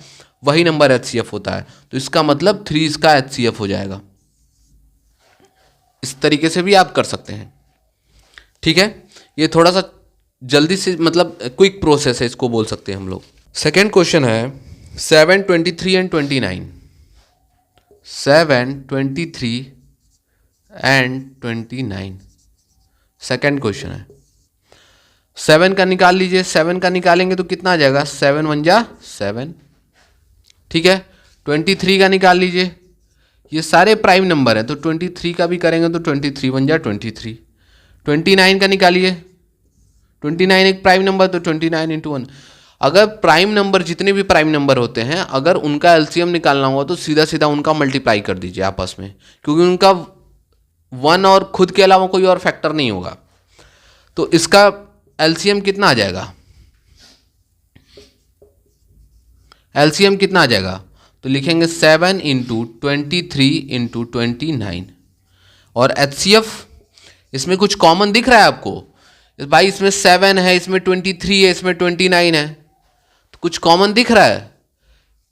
वही नंबर एचसीएफ होता है। तो इसका मतलब 3 इसका एचसीएफ हो जाएगा। इस तरीके से भी आप कर सकते हैं। ठीक है, ये थोड़ा सा जल्दी से मतलब क्विक प्रोसेस है, इसको बोल सकते हैं हम लोग। सेकेंड क्वेश्चन है 7 23 एंड 29। 7 23 एंड 29 सेकेंड क्वेश्चन है। 7 का निकाल लीजिए। 7 का निकालेंगे तो कितना आ जाएगा, 7 1 जा 7। ठीक है, 23 का निकाल लीजिए। ये सारे प्राइम नंबर हैं तो 23 का भी करेंगे तो 23 1 जा 23। 29 का निकालिए। 29 एक प्राइम नंबर, तो 29 इंटू 1। अगर प्राइम नंबर जितने भी प्राइम नंबर होते हैं, अगर उनका एलसीएम निकालना हुआ तो सीधा सीधा उनका मल्टीप्लाई कर दीजिए आपस में, क्योंकि उनका 1 और खुद के अलावा कोई और फैक्टर नहीं होगा। तो इसका एलसीएम कितना आ जाएगा, एलसीएम कितना आ जाएगा, तो लिखेंगे 7 इंटू 23 इंटू 29। और एचसीएफ इसमें कुछ कॉमन दिख रहा है आपको भाई, इसमें 7 है, इसमें 23 है, इसमें 29 है, तो कुछ कॉमन दिख रहा है।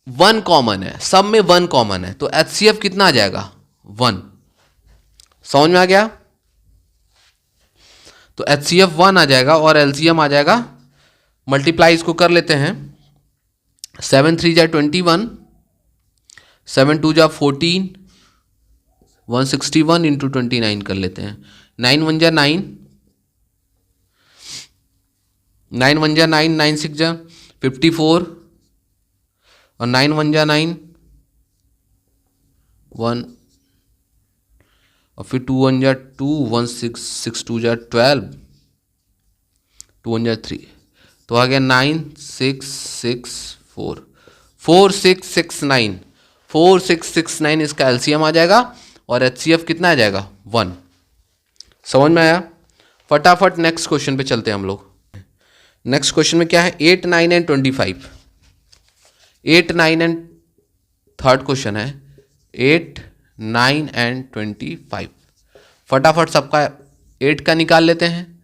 1 कॉमन है, सब में 1 कॉमन है, तो एचसीएफ कितना आ जाएगा 1। समझ में आ गया। तो एचसीएफ 1 आ जाएगा और एलसीएम आ जाएगा, मल्टीप्लाई इसको कर लेते हैं। 7 3 जा 21, 7 2 जा 14, 161 इंटू 29 कर लेते हैं। 9 1 जा 9, 9 1 जा 9, 9 6 जा 54 और 9 1 जा 9 1 और फिर 2 1 जा 2, 1 6 6 2 जा 12, 2 1 जा 3, तो आ गया 9 6 6 4 4 6 6 9, 4 6 6 9 इसका एलसीएम आ जाएगा और एचसीएफ कितना आ जाएगा 1। समझ में आया? फटाफट नेक्स्ट क्वेश्चन पे चलते हैं हम लोग। नेक्स्ट क्वेश्चन में क्या है, 8 9 एंड 25। 8 9 एंड थर्ड क्वेश्चन है 8 9 एंड 25। फटाफट सबका 8 का निकाल लेते हैं,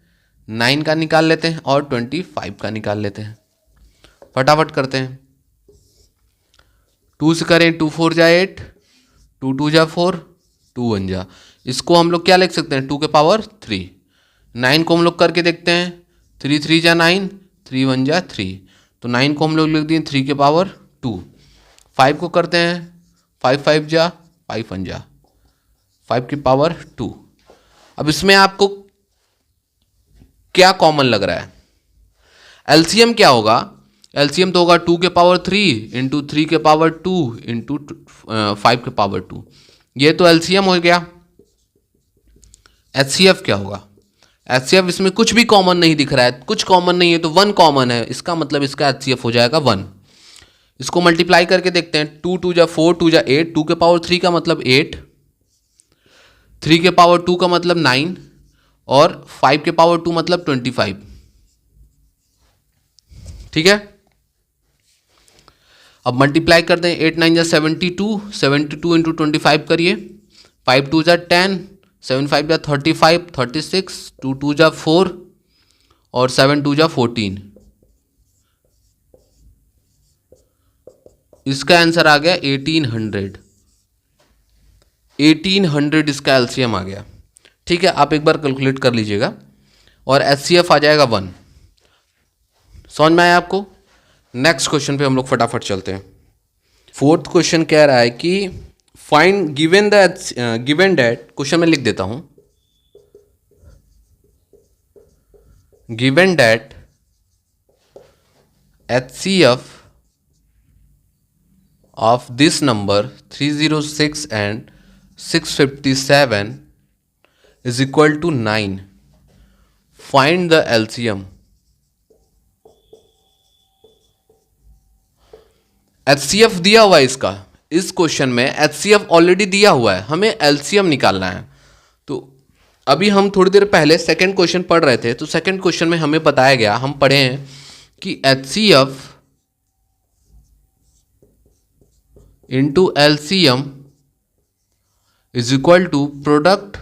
9 का निकाल लेते हैं और 25 का निकाल लेते हैं। फटाफट करते हैं। 2 से करें 2 4 जा 8, 2 2 जा 4, 2 1 जा, इसको हम लोग क्या लिख सकते हैं 2 के पावर 3। 9 को हम लोग करके देखते हैं, 3 3 जा 9, 3 1 जा 3, तो 9 को हम लोग लिख दिए 3 के पावर 2। 5 को करते हैं, 5 5 जा 5 1 जा, 5 की पावर 2। अब इसमें आपको क्या कॉमन लग रहा है? एलसीएम क्या होगा? एलसीएम तो होगा 2 के पावर 3 इंटू 3 के पावर 2 इंटू 5 के पावर 2, ये तो एलसीएम हो गया। एचसीएफ क्या होगा? एचसीएफ इसमें कुछ भी कॉमन नहीं दिख रहा है, कुछ कॉमन नहीं है तो 1 कॉमन है, इसका मतलब इसका एचसीएफ हो जाएगा 1। इसको मल्टीप्लाई करके देखते हैं, 2 2 जा 4, 2 जा 8, 2 के पावर 3 का मतलब 8, 3 के पावर 2 का मतलब 9 और 5 के पावर 2 मतलब 25। ठीक है, अब मल्टीप्लाई करते हैं, 8 9 जा 72, 72 इंटू 25 करिए, 5 2 जा 10, 7 5 जा 35, 36, 2 2 जा 4 और 7 2 जा 14। इसका आंसर आ गया 1800। 1800 इसका एलसीएम आ गया। ठीक है, आप एक बार कैलकुलेट कर लीजिएगा और एचसीएफ आ जाएगा 1। समझ में आया आपको? नेक्स्ट क्वेश्चन पे हम लोग फटाफट चलते हैं। फोर्थ क्वेश्चन कह रहा है कि फाइंड गिवन दैट, क्वेश्चन में लिख देता हूं, given that HCF of this number 306 and 657 is equal to 9. Find the LCM. HCF दिया हुआ है इसका, इस क्वेश्चन में HCF ऑलरेडी दिया हुआ है, हमें LCM निकालना है। तो अभी हम थोड़ी देर पहले सेकंड क्वेश्चन पढ़ रहे थे, तो सेकंड क्वेश्चन में हमें बताया गया, हम पढ़े हैं कि HCF into LCM is equal to product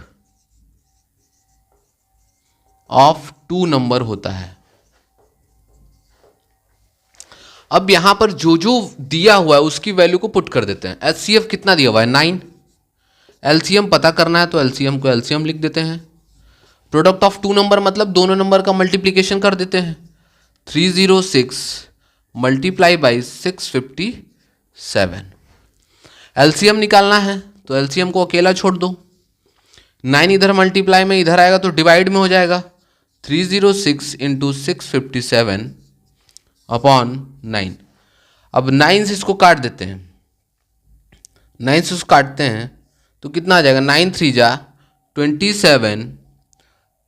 of 2 number होता है। अब यहां पर जो जो दिया हुआ है उसकी वैल्यू को पुट कर देते हैं। एचसीएफ कितना दिया हुआ है 9, एलसीएम पता करना है तो एलसीएम को एलसीएम लिख देते हैं। प्रोडक्ट ऑफ 2 नंबर मतलब दोनों नंबर का मल्टीप्लीकेशन कर देते हैं। 306 मल्टीप्लाई बाई 657। एलसीएम निकालना है तो एलसीएम को अकेला छोड़ दो, 9 इधर मल्टीप्लाई में इधर आएगा तो डिवाइड में हो जाएगा। 306 इंटू 657 अपॉन 9। अब 9 से इसको काट देते हैं, 9 से उसको काटते हैं तो कितना आ जाएगा, 9 3 जा 27,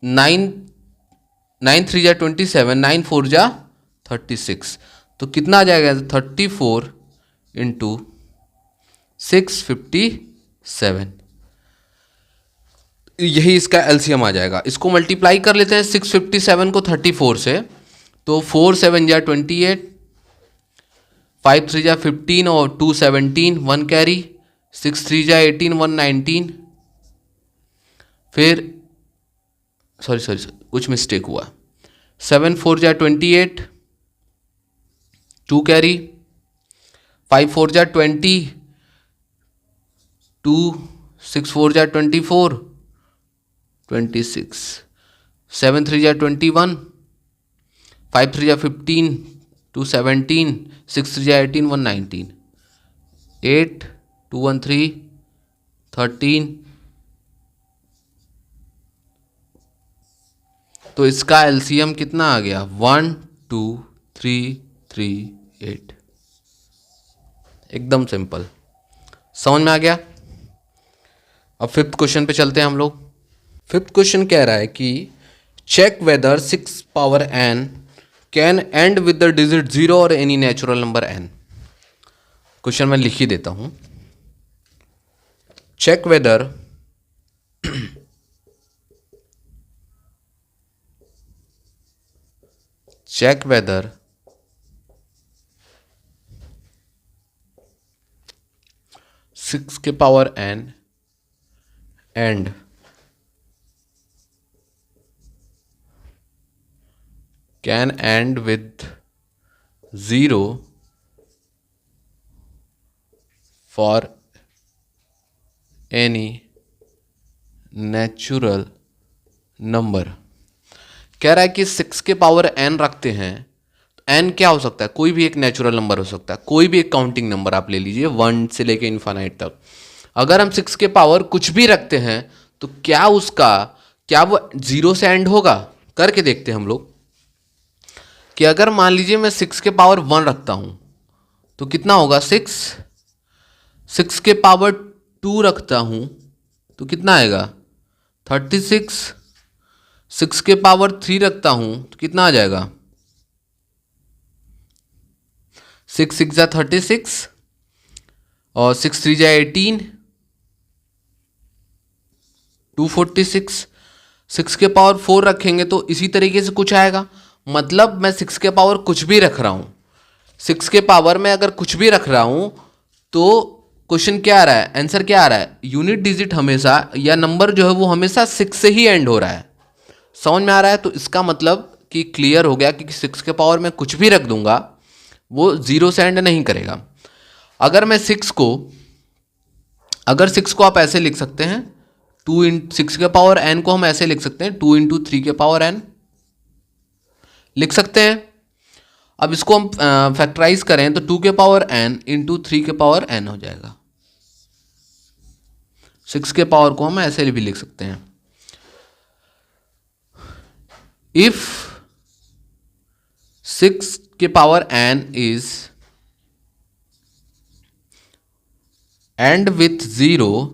9 3 जा 27, 9 4 जा 36, तो कितना आ जाएगा 34 इंटू 657, यही इसका एलसीएम आ जाएगा। इसको मल्टीप्लाई कर लेते हैं 657 को 34 से, तो 4 7 जा 28, 5 3 जा 15 और 2 17, 1 कैरी, 6 3 जा 18, 1 19, फिर सॉरी कुछ मिस्टेक हुआ, 7 4 जा 28, 2 कैरी, 5 4 जा 20, 2 6 4 जा 24, 26, 7 3 जा 21, 5 3 जा 15, 2 17, 6 3 जा 18, 1 19, 8 2 1 3, 13, तो इसका एलसीएम कितना आ गया? 1 2 3 3 8। एकदम सिंपल, समझ में आ गया। अब फिफ्थ क्वेश्चन पे चलते हैं हम लोग। फिफ्थ क्वेश्चन कह रहा है कि check whether 6 power n can end with the digit 0 और any natural number n। Question मैं लिख ही देता हूं। चेक वेदर check whether 6 के power n and can end with 0 for any natural number। कह रहा है कि 6 के पावर n रखते हैं तो n क्या हो सकता है? कोई भी एक नेचुरल नंबर हो सकता है, कोई भी एक काउंटिंग नंबर आप ले लीजिए 1 से लेके इन्फानाइट तक। अगर हम 6 के पावर कुछ भी रखते हैं तो क्या वो 0 से एंड होगा? करके देखते हैं हम लोग कि अगर मान लीजिए मैं 6 के पावर 1 रखता हूं तो कितना होगा? 6 के पावर 2 रखता हूं तो कितना आएगा? 36। 6 के पावर 3 रखता हूं तो कितना आ जाएगा? 6 6 जा 36 और 6 3 जा 18, 246। 6 के पावर 4 रखेंगे तो इसी तरीके से कुछ आएगा। मतलब मैं 6 के पावर कुछ भी रख रहा हूं, 6 के पावर में अगर कुछ भी रख रहा हूं तो क्वेश्चन क्या आ रहा है? आंसर क्या आ रहा है? यूनिट डिजिट हमेशा या नंबर जो है वो हमेशा 6 से ही एंड हो रहा है। समझ में आ रहा है? तो इसका मतलब कि क्लियर हो गया कि 6 के पावर में कुछ भी रख दूंगा वो 0 से एंड नहीं करेगा। अगर मैं 6 को आप ऐसे लिख सकते हैं, 6 के पावर n को हम ऐसे लिख सकते हैं 2 इंटू 3 के पावर n लिख सकते हैं। अब इसको हम फैक्टराइज करें तो 2 के पावर n इंटू 3 के पावर n हो जाएगा। 6 के पावर को हम ऐसे भी लिख सकते हैं, इफ 6 के power n is end with 0,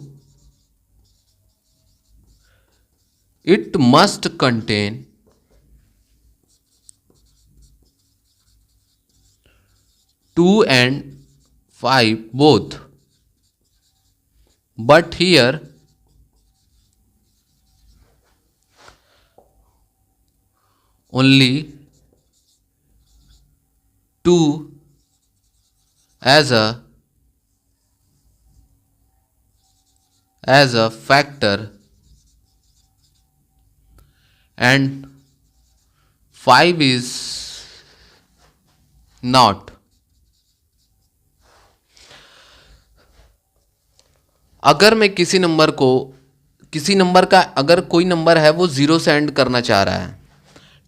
it must contain 2 and 5 both, but here only 2 as a factor and 5 is not। अगर मैं किसी नंबर का अगर कोई नंबर है वो 0 से एंड करना चाह रहा है,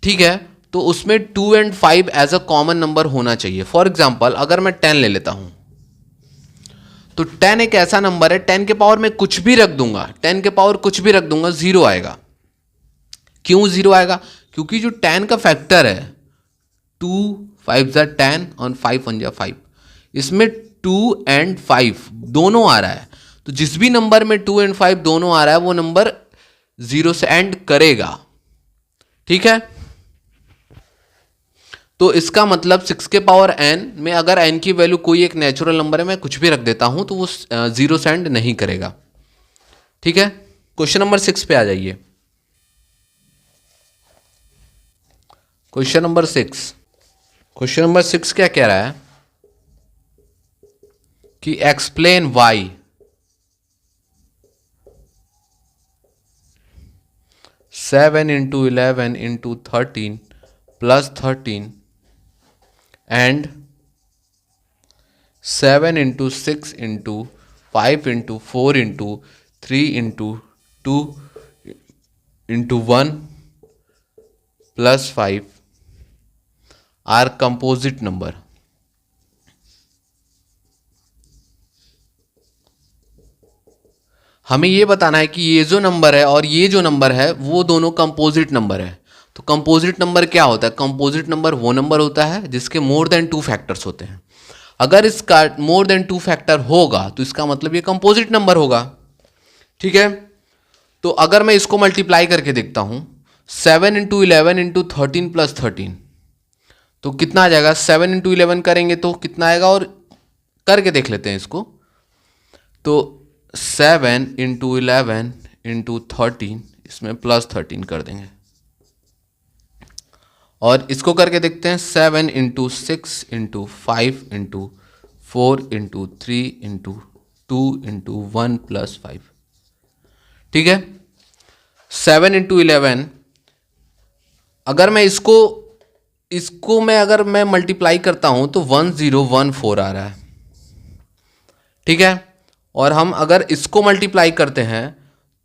ठीक है, तो उसमें 2 and 5 as a common number होना चाहिए। फॉर एग्जाम्पल अगर मैं 10 ले लेता हूं तो 10 एक ऐसा नंबर है 10 के पावर में कुछ भी रख दूंगा, 10 के पावर कुछ भी रख दूंगा 0 आएगा। क्यों 0 आएगा? क्योंकि जो 10 का फैक्टर है 2 5 जा 10 और 5 1 जा 5, इसमें 2 and 5 दोनों आ रहा है। तो जिस भी नंबर में 2 and 5 दोनों आ रहा है वो नंबर 0 से एंड करेगा, ठीक है। तो इसका मतलब 6 के पावर n में अगर n की वैल्यू कोई एक नेचुरल नंबर है मैं कुछ भी रख देता हूं तो वो 0 से एंड नहीं करेगा, ठीक है। क्वेश्चन नंबर 6 पे आ जाइए। क्वेश्चन नंबर 6 क्या कह रहा है कि explain why 7 into 11 into 13 plus 13 and 7 into 6 into 5 into 4 into 3 into 2 into 1 plus 5 are composite number। हमें ये बताना है कि ये जो नंबर है और ये जो नंबर है वो दोनों कंपोजिट नंबर है। तो कंपोजिट नंबर क्या होता है? कंपोजिट नंबर वो नंबर होता है जिसके मोर देन 2 फैक्टर्स होते हैं। अगर इसका मोर देन 2 फैक्टर होगा तो इसका मतलब ये कंपोजिट नंबर होगा। ठीक है, तो अगर मैं इसको मल्टीप्लाई करके देखता हूं 7 इंटू 11 इंटू 13 प्लस 13, तो कितना आ जाएगा? 7 इंटू 11 करेंगे तो कितना आएगा, और करके देख लेते हैं इसको। तो 7 इंटू 11 इंटू 13, इसमें प्लस 13 कर देंगे, और इसको करके देखते हैं 7 into 6 into 5 into 4 into 3 into 2 into 1 plus 5। ठीक है, 7 इंटू 11, अगर मैं इसको अगर मैं मल्टीप्लाई करता हूं तो 1014 आ रहा है। ठीक है, और हम अगर इसको मल्टीप्लाई करते हैं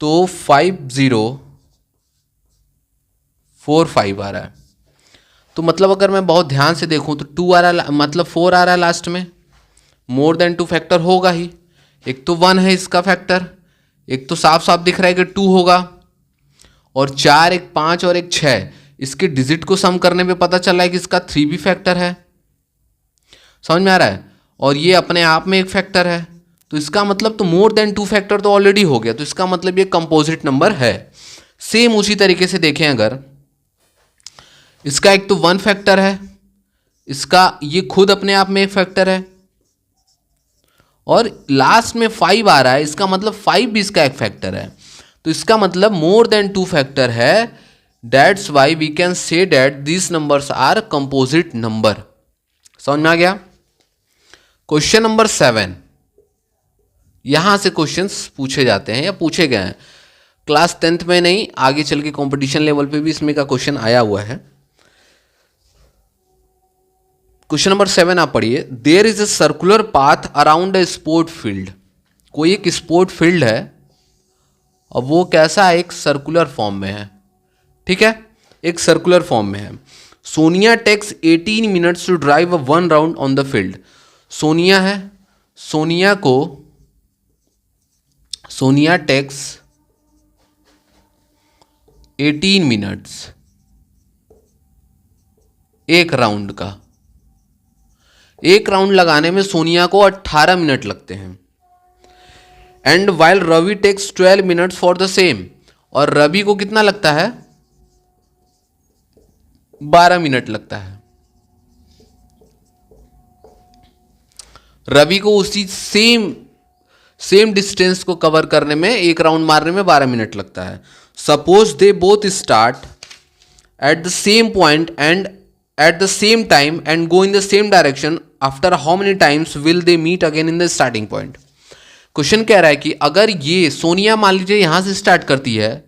तो 5045 आ रहा है। तो मतलब अगर मैं बहुत ध्यान से देखूं तो 2 आ रहा है, मतलब 4 आ रहा है लास्ट में। मोर देन 2 फैक्टर होगा ही। एक तो 1 है इसका फैक्टर, एक तो साफ साफ दिख रहा है कि 2 होगा, और 4, एक 5 और एक 6, इसके डिजिट को सम करने पे पता चल रहा है कि इसका 3 भी फैक्टर है। समझ में आ रहा है? और ये अपने आप में एक फैक्टर है, तो इसका मतलब तो मोर देन 2 फैक्टर तो ऑलरेडी हो गया, तो इसका मतलब ये कंपोजिट नंबर है। सेम उसी तरीके से देखें, अगर इसका एक तो 1 फैक्टर है, इसका ये खुद अपने आप में एक फैक्टर है, और लास्ट में 5 आ रहा है, इसका मतलब 5 भी इसका एक फैक्टर है, तो इसका मतलब मोर देन 2 फैक्टर है। That's why we can say that this numbers are composite number. समझ में आ गया? क्वेश्चन नंबर 7, यहां से क्वेश्चंस पूछे जाते हैं या पूछे गए हैं। क्लास 10th में नहीं, आगे चल के कंपटीशन लेवल पे भी इसमें का क्वेश्चन आया हुआ है। क्वेश्चन नंबर 7 आप पढ़िए। There is a circular path around a sport field. कोई एक स्पोर्ट फील्ड है और वो कैसा है? एक सर्कुलर फॉर्म में है। ठीक है, एक सर्कुलर फॉर्म में है। Sonia takes 18 minutes to drive 1 round on the field. Sonia है, सोनिया टेक्स 18 मिनट्स एक राउंड का। एक राउंड लगाने में सोनिया को 18 मिनट लगते हैं। And while Ravi takes 12 minutes for the same. और रवि को कितना लगता है? 12 मिनट लगता है। रवि को उसी सेम डिस्टेंस को कवर करने में, एक राउंड मारने में 12 मिनट लगता है। Suppose they both start at the same point and at the same time and go in the same direction, after how many times will they meet again in the starting point. Question कह रहा है कि अगर ये सोनिया मान लीजिए यहां से स्टार्ट करती है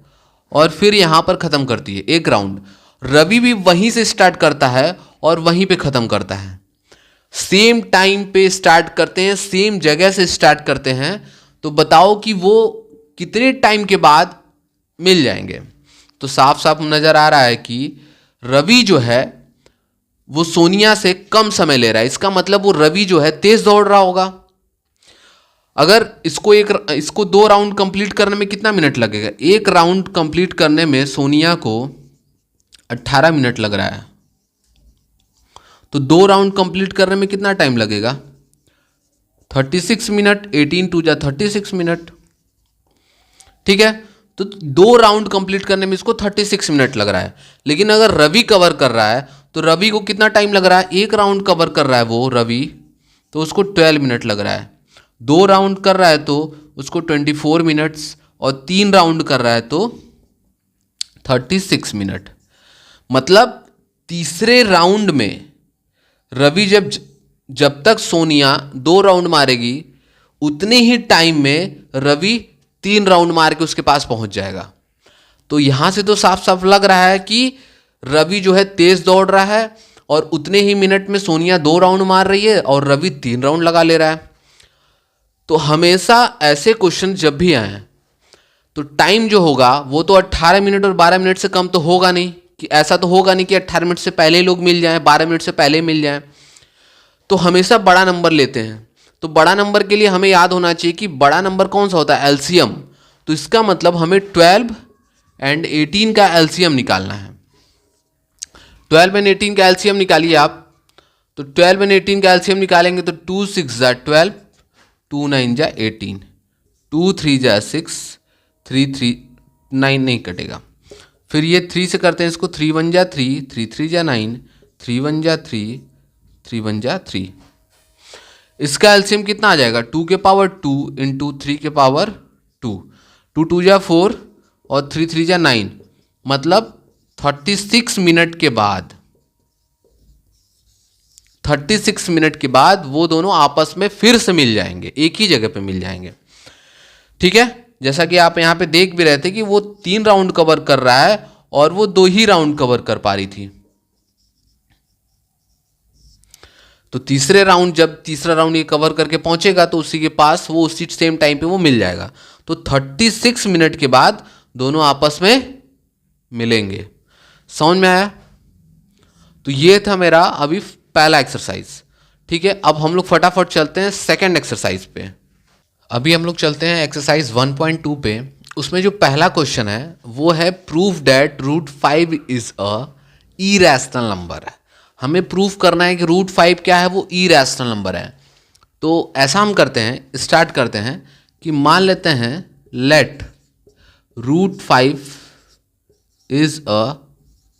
और फिर यहां पर खत्म करती है एक राउंड, रवि भी वहीं से स्टार्ट करता है और वहीं पे खत्म करता है, सेम टाइम पे स्टार्ट करते हैं, सेम जगह से स्टार्ट करते हैं, तो बताओ कि वो कितने टाइम के बाद मिल जाएंगे। तो साफ साफ नजर आ रहा है कि रवि जो है वो सोनिया से कम समय ले रहा है। इसका मतलब वो रवि जो है तेज दौड़ रहा होगा। अगर इसको 2 राउंड कंप्लीट करने में कितना मिनट लगेगा? एक राउंड कंप्लीट करने में सोनिया को 18 मिनट लग रहा है, तो 2 राउंड कंप्लीट करने में कितना टाइम लगेगा? 36 मिनट। 18 टू जा 36 मिनट। ठीक है, तो 2 राउंड कंप्लीट करने में इसको 36 मिनट लग रहा है। लेकिन अगर रवि कवर कर रहा है तो रवि को कितना टाइम लग रहा है? एक राउंड कवर कर रहा है वो रवि, तो उसको 12 मिनट लग रहा है। 2 राउंड कर रहा है तो उसको 24 मिनट्स, और 3 राउंड कर रहा है तो 36 मिनट। मतलब तीसरे राउंड में रवि जब तक सोनिया 2 राउंड मारेगी उतने ही टाइम में रवि 3 राउंड मार के उसके पास पहुंच जाएगा। तो यहां से तो साफ साफ लग रहा है कि रवि जो है तेज दौड़ रहा है और उतने ही मिनट में सोनिया 2 राउंड मार रही है और रवि 3 राउंड लगा ले रहा है। तो हमेशा ऐसे क्वेश्चन जब भी आए तो टाइम जो होगा वो तो 18 मिनट और 12 मिनट से कम तो होगा नहीं, कि ऐसा तो होगा नहीं कि 18 मिनट से पहले लोग मिल जाएं, 12 मिनट से पहले मिल जाएं। तो हमेशा बड़ा नंबर लेते हैं। तो बड़ा नंबर के लिए हमें याद होना चाहिए कि बड़ा नंबर कौन सा होता है? एलसीएम। तो इसका मतलब हमें 12 एंड 18 का एलसीएम निकालना है। 12 एंड 18 का एलसीएम निकालिए आप। तो 12 एंड 18 का एलसीएम निकालेंगे तो 2 6 जा 12, 2 9 जा 18, 2 3 जा 6, 3 3 9 नहीं कटेगा। फिर ये 3 से करते हैं इसको, 3 1 जा 3, 3 3 जा 9, 3 1 जा 3, 3 1 जा 3। इसका एलसीएम कितना आ जाएगा, 2 के पावर 2 इंटू 3 के पावर 2, 2 2 जा 4 और 3 3 जा 9, मतलब 36 मिनट के बाद, 36 मिनट के बाद वो दोनों आपस में फिर से मिल जाएंगे, एक ही जगह पे मिल जाएंगे। ठीक है, जैसा कि आप यहां पे देख भी रहे थे कि वो 3 राउंड कवर कर रहा है और वो 2 ही राउंड कवर कर पा रही थी। तो तीसरे राउंड, जब तीसरा राउंड ये कवर करके पहुंचेगा तो उसी के पास वो उसी सेम टाइम पे वो मिल जाएगा। तो 36 मिनट के बाद दोनों आपस में मिलेंगे। समझ में आया? तो ये था मेरा अभी पहला एक्सरसाइज। ठीक है, अब हम लोग फटाफट चलते हैं सेकंड एक्सरसाइज पे। अभी हम लोग चलते हैं एक्सरसाइज 1.2 पे। उसमें जो पहला क्वेश्चन है वो है prove that √5 is a irrational number है। हमें प्रूफ करना है कि √5 क्या है, वो इरेशनल नंबर है। तो ऐसा हम करते हैं, स्टार्ट करते हैं कि मान लेते हैं let √5 is a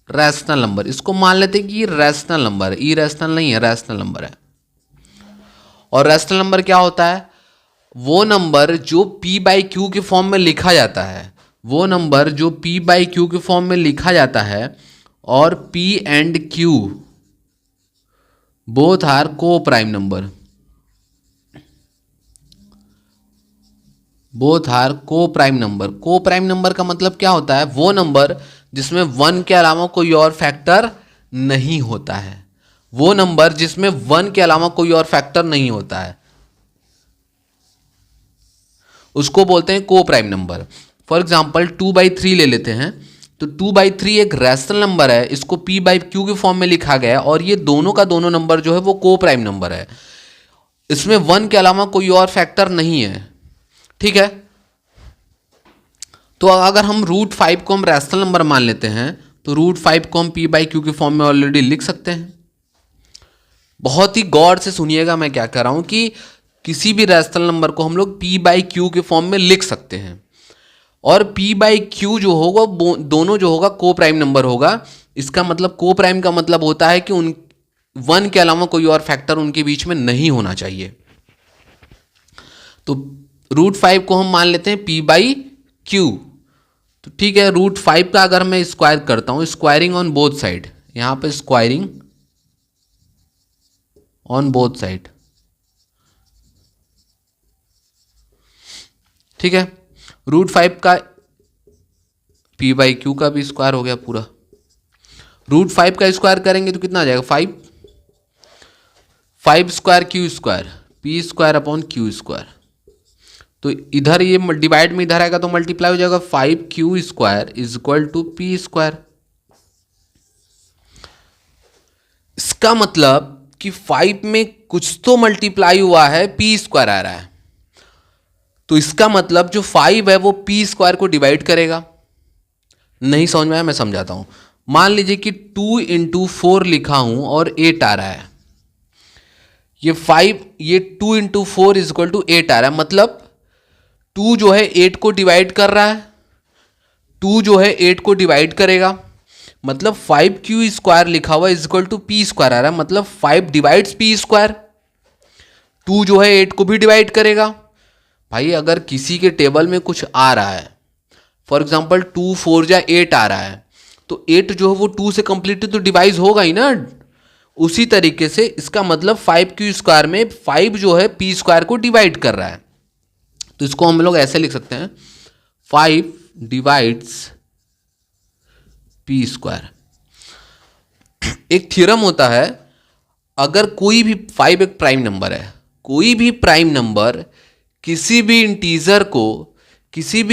rational number. इसको मान लेते हैं कि ये रैशनल नंबर है, इरेशनल नहीं है, रैशनल नंबर है। और रैशनल नंबर क्या होता है, वो नंबर जो p/q के फॉर्म में लिखा जाता है, वो नंबर जो p/q के फॉर्म में लिखा जाता है और p and q both are coprime number, both are coprime number. Coprime number का मतलब क्या होता है, वो नंबर जिसमें 1 के अलावा कोई और फैक्टर नहीं होता है, वो नंबर जिसमें 1 के अलावा कोई और फैक्टर नहीं होता है, उसको बोलते हैं को प्राइम नंबर। फॉर एग्जाम्पल 2/3 ले लेते हैं। तो 2/3 एक रैशनल नंबर है, इसको p/q के फॉर्म में लिखा गया है और ये दोनों का दोनों नंबर जो है वो को प्राइम नंबर है, इसमें 1 के अलावा कोई और फैक्टर नहीं है। ठीक है, तो अगर हम √5 को हम रैशनल नंबर मान लेते हैं तो √5 को हम p/q के फॉर्म में ऑलरेडी लिख सकते हैं। बहुत ही गौर से सुनिएगा मैं क्या कह रहा हूं कि किसी भी रैशनल नंबर को हम लोग p/q के फॉर्म में लिख सकते हैं और p/q जो होगा दोनों जो होगा को प्राइम नंबर होगा। इसका मतलब को प्राइम का मतलब होता है कि उन 1 के अलावा कोई और फैक्टर उनके बीच में नहीं होना चाहिए। तो √5 को हम मान लेते हैं p/q। तो ठीक है, √5 का अगर मैं स्क्वायर करता हूं, स्क्वायरिंग ऑन बोथ साइड, यहां पे स्क्वायरिंग ऑन बोथ साइड। ठीक है, √5 का p/q का भी स्क्वायर हो गया पूरा। √5 का स्क्वायर करेंगे तो कितना आ जाएगा, 5, 5 स्क्वायर q स्क्वायर, p²/q²। तो इधर ये डिवाइड में इधर आएगा तो मल्टीप्लाई हो जाएगा, 5q² is equal to p²। इसका मतलब कि 5 में कुछ तो मल्टीप्लाई हुआ है, p² आ रहा है। तो इसका मतलब जो 5 है वो p² को डिवाइड करेगा। नहीं समझ में आया, मैं समझाता हूं। मान लीजिए कि 2 × 4 लिखा हूं और 8 आ रहा है। ये 2 × 4 इज इक्वल टू 8 आ रहा है, मतलब 2 जो है 8 को डिवाइड कर रहा है, 2 जो है 8 को डिवाइड करेगा, मतलब 5q² लिखा हुआ इज इक्वल टू p² आ रहा है, मतलब 5 डिवाइड्स p²। 2 जो है 8 को भी डिवाइड करेगा। भाई अगर किसी के टेबल में कुछ आ रहा है, फॉर एग्जाम्पल 2 4 जा 8 आ रहा है, तो 8 जो है वो 2 से कंप्लीट तो डिवाइड होगा ही ना। उसी तरीके से इसका मतलब 5q² में 5 जो है p² को डिवाइड कर रहा है। तो इसको हम लोग ऐसे लिख सकते हैं, 5 डिवाइड्स p²। एक थ्योरम होता है, अगर कोई भी 5 एक प्राइम नंबर है, कोई भी प्राइम नंबर किसी भी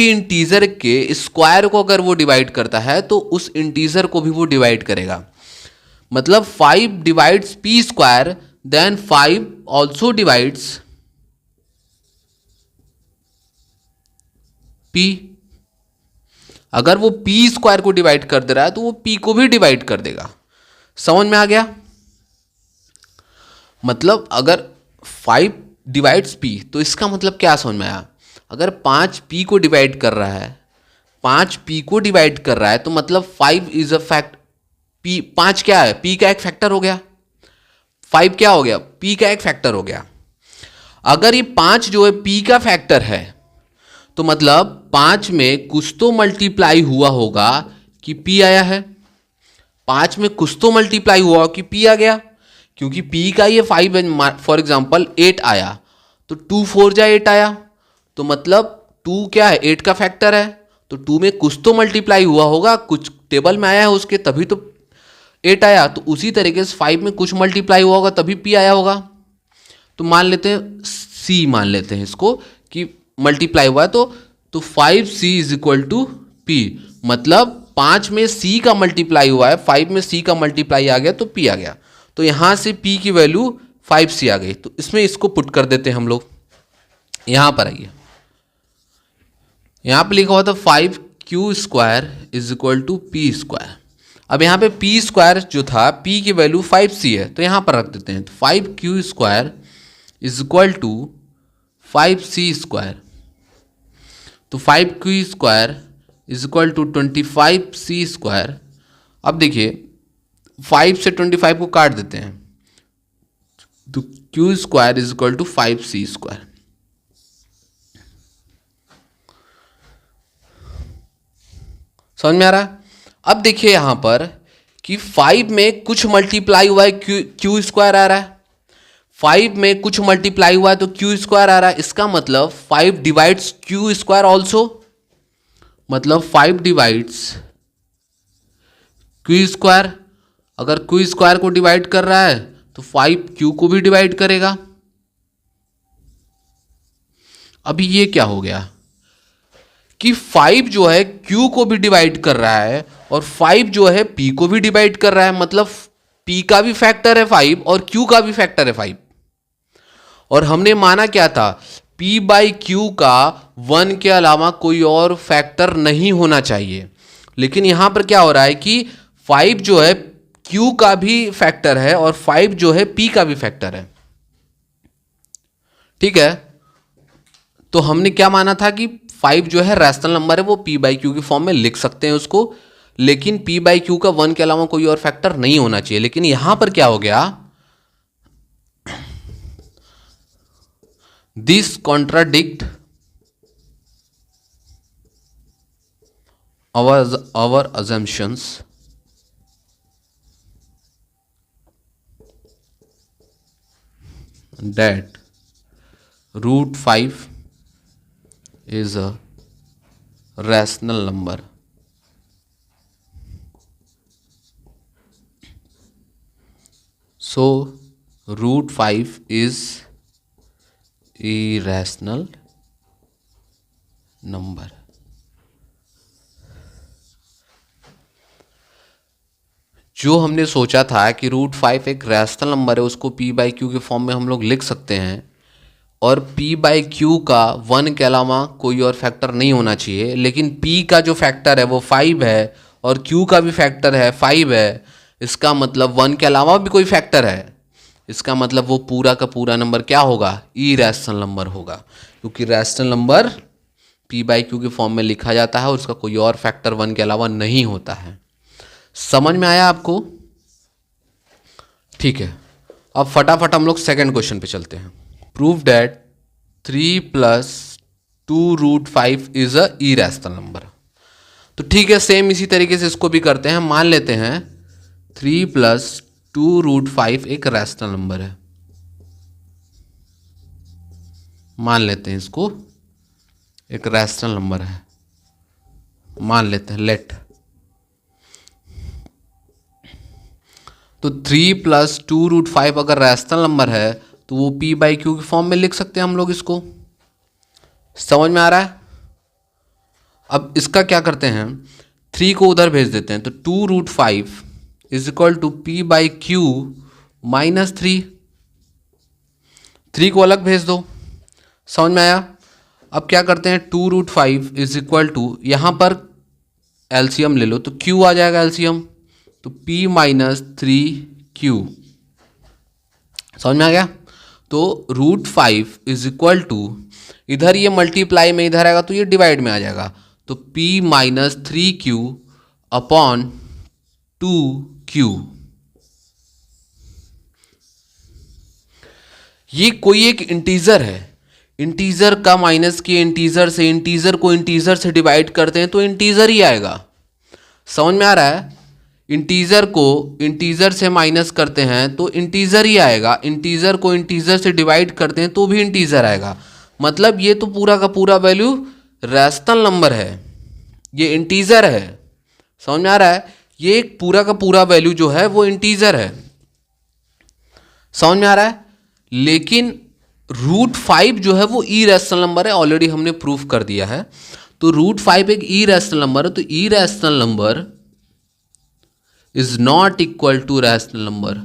इंटीजर के स्क्वायर को अगर वो डिवाइड करता है तो उस इंटीजर को भी वो डिवाइड करेगा। मतलब 5 divides p², then 5 also divides p। अगर वो p² को डिवाइड कर दे रहा है तो वो p को भी डिवाइड कर देगा। समझ में आ गया? मतलब अगर 5 डिवाइड्स p, तो इसका मतलब क्या समझ में आया? अगर 5 p को डिवाइड कर रहा है, 5 p को डिवाइड कर रहा है, तो मतलब 5 इज अ फैक्ट, p 5 क्या है? p का एक फैक्टर हो गया। 5 क्या हो गया? p का एक फैक्टर हो गया। अगर ये 5 जो है p का फैक्टर है, तो मतलब 5 में कुछ तो मल्टीप्लाई हुआ होगा कि p आया है। 5 में कुछ तो मल्टीप्लाई हुआ कि p आ गया, क्योंकि p का ये 5 है। फॉर एग्जाम्पल 8 आया, तो 2 4 जा 8 आया, तो मतलब 2 क्या है? 8 का फैक्टर है, तो 2 में कुछ तो मल्टीप्लाई हुआ होगा, कुछ टेबल में आया है उसके, तभी तो 8 आया। तो उसी तरीके से 5 में कुछ मल्टीप्लाई हुआ होगा, तभी p आया होगा। तो मान लेते हैं c, मान लेते हैं इसको कि मल्टीप्लाई हुआ है, तो 5c is equal to p, मतलब 5 में c का मल्टीप्लाई हुआ है, 5 में c का मल्टीप्लाई आ गया, तो p आ गया। तो यहां से p की वैल्यू 5c आ गई। तो इसमें इसको पुट कर देते हैं हम लोग। यहां पर आइए, यहां पर लिखा हुआ था 5q square is equal to p square. अब यहाँ पे p स्क्वायर जो था, p की वैल्यू 5c है, तो यहाँ पर रख देते हैं। तो 5q square is equal to 5c square. तो 5q square is equal to 25c square. अब देखिए 5 से 25 को काट देते हैं, तो q square is equal to 5c square. समझ में आ रहा है? अब देखिए यहां पर कि 5 में कुछ मल्टीप्लाई हुआ है, क्यू स्क्वायर आ रहा है। 5 में कुछ मल्टीप्लाई हुआ है तो क्यू स्क्वायर आ रहा है। इसका मतलब 5 डिवाइड्स क्यू स्क्वायर ऑल्सो, मतलब 5 डिवाइड्स क्यू स्क्वायर। अगर क्यू स्क्वायर को डिवाइड कर रहा है तो 5 क्यू को भी डिवाइड करेगा। अभी ये क्या हो गया कि 5 जो है q को भी डिवाइड कर रहा है और 5 जो है p को भी डिवाइड कर रहा है, मतलब p का भी फैक्टर है 5 और q का भी फैक्टर है 5। और हमने माना क्या था? p बाई क्यू का 1 के अलावा कोई और फैक्टर नहीं होना चाहिए। लेकिन यहां पर क्या हो रहा है कि 5 जो है q का भी फैक्टर है और 5 जो है p का भी फैक्टर है। ठीक है, तो हमने क्या माना था कि 5 जो है रैशनल नंबर है, वो p बाई क्यू की फॉर्म में लिख सकते हैं उसको, लेकिन p बाई क्यू का 1 के अलावा कोई और फैक्टर नहीं होना चाहिए। लेकिन यहां पर क्या हो गया? This contradict our assumptions that root 5 is a rational number. So root 5 is irrational number. जो हमने सोचा था कि रूट 5 एक रैशनल नंबर है, उसको p बाई क्यू के फॉर्म में हम लोग लिख सकते हैं, और p बाई क्यू का 1 के अलावा कोई और फैक्टर नहीं होना चाहिए। लेकिन p का जो फैक्टर है वो 5 है और q का भी फैक्टर है 5 है। इसका मतलब 1 के अलावा भी कोई फैक्टर है, इसका मतलब वो पूरा का पूरा नंबर क्या होगा? इरैशनल नंबर होगा, क्योंकि rational number p by Q के फॉर्म में लिखा जाता है और उसका कोई और फैक्टर 1 के अलावा नहीं होता है। समझ में आया आपको? ठीक है, अब फटाफट हम लोग सेकंड क्वेश्चन पे चलते हैं। Prove that 3 plus 2 root 5 is a irrational number. तो ठीक है, सेम इसी तरीके से इसको भी करते हैं। मान लेते हैं 3 प्लस 2 रूट 5 एक रैशनल नंबर है। मान लेते हैं इसको एक रैशनल नंबर है, मान लेते हैं लेट। तो 3 प्लस 2 रूट 5 अगर रैशनल नंबर है तो वो p बाई क्यू की फॉर्म में लिख सकते हैं हम लोग इसको। समझ में आ रहा है? अब इसका क्या करते हैं, 3 को उधर भेज देते हैं, तो 2 root 5 is equal to p by q minus 3 को अलग भेज दो। समझ में आया? अब क्या करते हैं, 2 रूट 5 इज इक्वल टू, यहाँ पर एलसीएम ले लो तो q आ जाएगा एलसीएम, तो तो p माइनस 3q। समझ में आ गया? तो √5 इज इक्वल टू, इधर ये मल्टीप्लाई में इधर आएगा तो ये डिवाइड में आ जाएगा, तो p minus 3q upon 2q। ये कोई एक इंटीजर है, इंटीजर का माइनस किए इंटीजर से, इंटीजर को इंटीजर से डिवाइड करते हैं तो इंटीजर ही आएगा। समझ में आ रहा है? इंटीजर को इंटीजर से माइनस करते हैं तो इंटीजर ही आएगा, इंटीजर को इंटीजर से डिवाइड करते हैं तो भी इंटीजर आएगा। मतलब ये तो पूरा का पूरा वैल्यू रैशनल नंबर है, ये इंटीजर है। समझ में आ रहा है? ये एक पूरा का पूरा वैल्यू जो है वो इंटीजर है। समझ में आ रहा है? लेकिन √5 जो है वो इरेशनल नंबर है, ऑलरेडी हमने प्रूफ कर दिया है। तो √5 एक इरेशनल नंबर है, तो irrational number is not equal to rational number.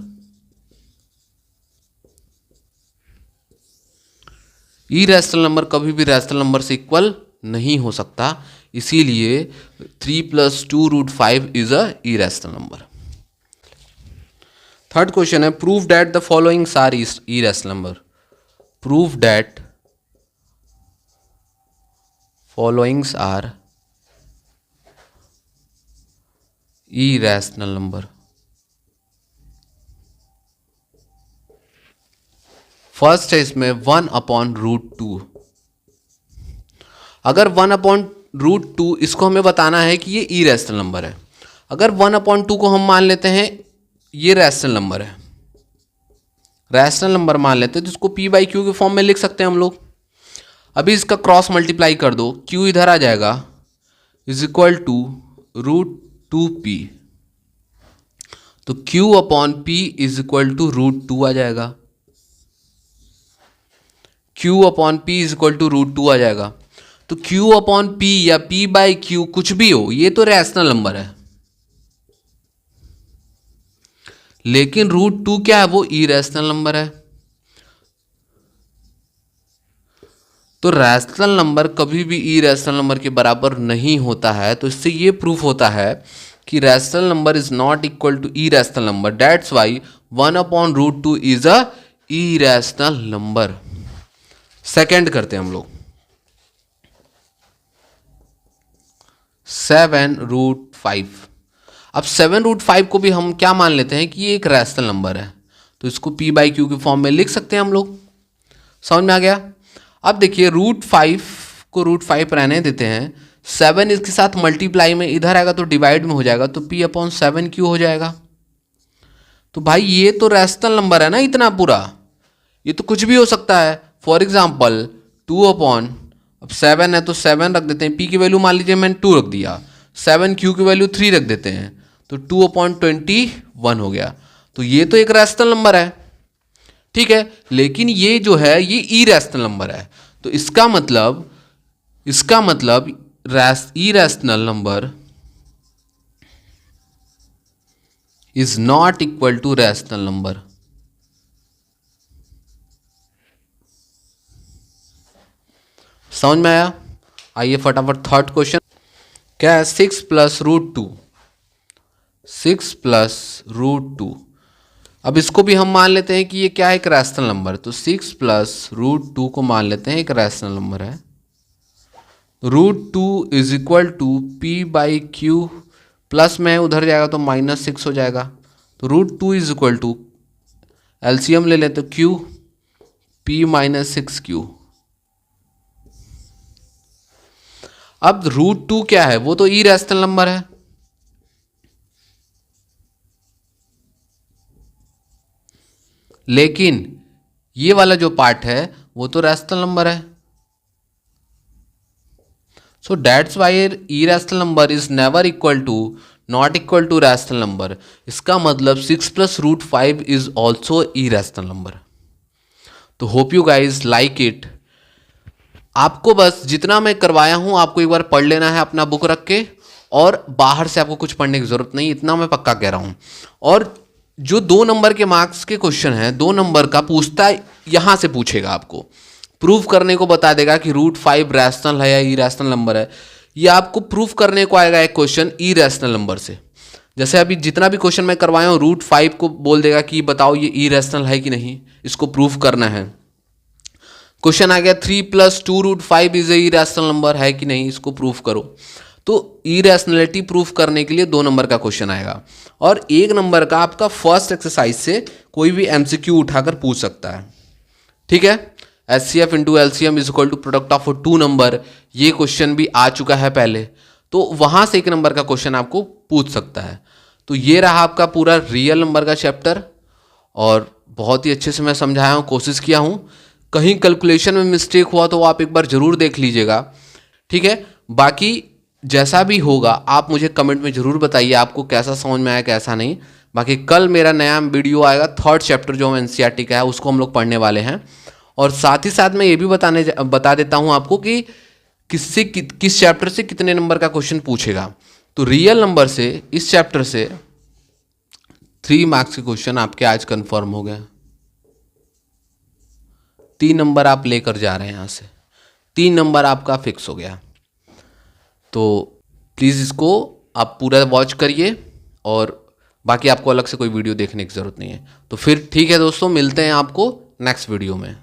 Irrational number कभी भी रैशनल नंबर से इक्वल नहीं हो सकता, इसीलिए 3 + 2 √5 is a irrational number. Third question है, prove that the followings are irrational number. Prove that followings are irrational number. First है इसमें 1/√2। अगर 1/√2 इसको हमें बताना है कि ये इरेशनल नंबर है। अगर 1/2 को हम मान लेते हैं ये रैशनल नंबर है, रैशनल नंबर मान लेते हैं, तो इसको p/q के फॉर्म में लिख सकते हैं हम लोग। अभी इसका क्रॉस मल्टीप्लाई कर दो, q इधर आ जाएगा इज इक्वल टू √2p, तो q/p इज इक्वल टू √2 आ जाएगा। q/p इज इक्वल टू √2 आ जाएगा। तो q/p या p/q कुछ भी हो, ये तो रैशनल नंबर है, लेकिन √2 क्या है? वो इरेशनल नंबर है। तो रैशनल नंबर कभी भी इरेशनल नंबर के बराबर नहीं होता है। तो इससे ये प्रूफ होता है कि rational number is not equal to irrational number, that's why 1/√2 is a irrational number. Second करते हैं हम लोग, 7√5। अब 7√5 को भी हम क्या मान लेते हैं कि ये एक रैशनल नंबर है, तो इसको p/q के फॉर्म में लिख सकते हैं हम लोग। समझ में आ गया? अब देखिए √5 को √5 रहने देते हैं, 7 इसके साथ मल्टीप्लाई में इधर आएगा तो डिवाइड में हो जाएगा, तो p/7q हो जाएगा। तो भाई ये तो रैशनल नंबर है ना इतना पूरा, ये तो कुछ भी हो सकता है। फॉर एग्जाम्पल 2 अब 7 है तो 7 रख देते हैं, p की वैल्यू मान लीजिए मैंने 2 रख दिया, 7q की वैल्यू 3 रख देते हैं, तो 2/21 हो गया। तो ये तो एक रैशनल नंबर है, ठीक है, लेकिन ये जो है ये इरेशनल नंबर है। तो इसका मतलब irrational number is not equal to rational number. समझ में आया? आइए फटाफट थर्ड क्वेश्चन क्या है, 6 + √2। 6 + √2, अब इसको भी हम मान लेते हैं कि ये क्या है, एक रैशनल नंबर। तो 6 + √2 को मान लेते हैं एक रैशनल नंबर है। √2 is equal to p/q, plus में उधर जाएगा तो -6 हो जाएगा। तो √2 इज इक्वल टू, एलसीएम ले लेते q, p - 6q। अब √2 क्या है? वो तो इरेशनल नंबर है, लेकिन ये वाला जो पार्ट है वो तो रैशनल नंबर है। So that's why irrational number is never equal to, not equal to rational number. इसका मतलब 6 + √5 इज ऑल्सो इरेशनल नंबर। तो hope you guys like it. आपको बस जितना मैं करवाया हूं आपको एक बार पढ़ लेना है अपना बुक रख के, और बाहर से आपको कुछ पढ़ने की जरूरत नहीं, इतना मैं पक्का कह रहा हूं। और जो 2 नंबर के मार्क्स के क्वेश्चन है, 2 नंबर का पूछता है, यहां से पूछेगा, आपको प्रूफ करने को बता देगा कि √5 रैशनल है या इरेशनल नंबर है। ये आपको प्रूफ करने को आएगा एक क्वेश्चन इरेशनल नंबर से। जैसे अभी जितना भी क्वेश्चन मैं करवाया हूँ, √5 को बोल देगा कि बताओ ये इरेशनल है कि नहीं, इसको प्रूफ करना है। क्वेश्चन आ गया 3 + 2√5 इज ए इरेशनल नंबर, है कि नहीं, इसको प्रूफ करो। तो इरेशनलिटी प्रूफ करने के लिए 2 नंबर का क्वेश्चन आएगा, और 1 नंबर का आपका फर्स्ट एक्सरसाइज से कोई भी एमसीक्यू उठाकर पूछ सकता है। ठीक है, HCF × LCM is equal to product of 2 number, ये क्वेश्चन भी आ चुका है पहले, तो वहां से 1 नंबर का क्वेश्चन आपको पूछ सकता है। तो ये रहा आपका पूरा रियल नंबर का चैप्टर, और बहुत ही अच्छे से मैं समझाया हूँ, कोशिश किया हूँ। कहीं कैलकुलेशन में मिस्टेक हुआ तो आप एक बार ज़रूर देख लीजिएगा। ठीक है, बाकी जैसा भी होगा आप मुझे कमेंट में ज़रूर बताइए आपको कैसा समझ में आया, कैसा नहीं। बाकी कल मेरा नया वीडियो आएगा, 3rd चैप्टर जो NCERT का है उसको हम लोग पढ़ने वाले हैं। और साथ ही साथ मैं ये भी बता देता हूँ आपको कि किस चैप्टर से कितने नंबर का क्वेश्चन पूछेगा। तो रियल नंबर से इस चैप्टर से 3 मार्क्स के क्वेश्चन आपके आज कंफर्म हो गए। 3 नंबर आप लेकर जा रहे हैं यहाँ से, 3 नंबर आपका फिक्स हो गया। तो प्लीज़ इसको आप पूरा वॉच करिए, और बाकी आपको अलग से कोई वीडियो देखने की ज़रूरत नहीं है। तो फिर ठीक है दोस्तों, मिलते हैं आपको नेक्स्ट वीडियो में।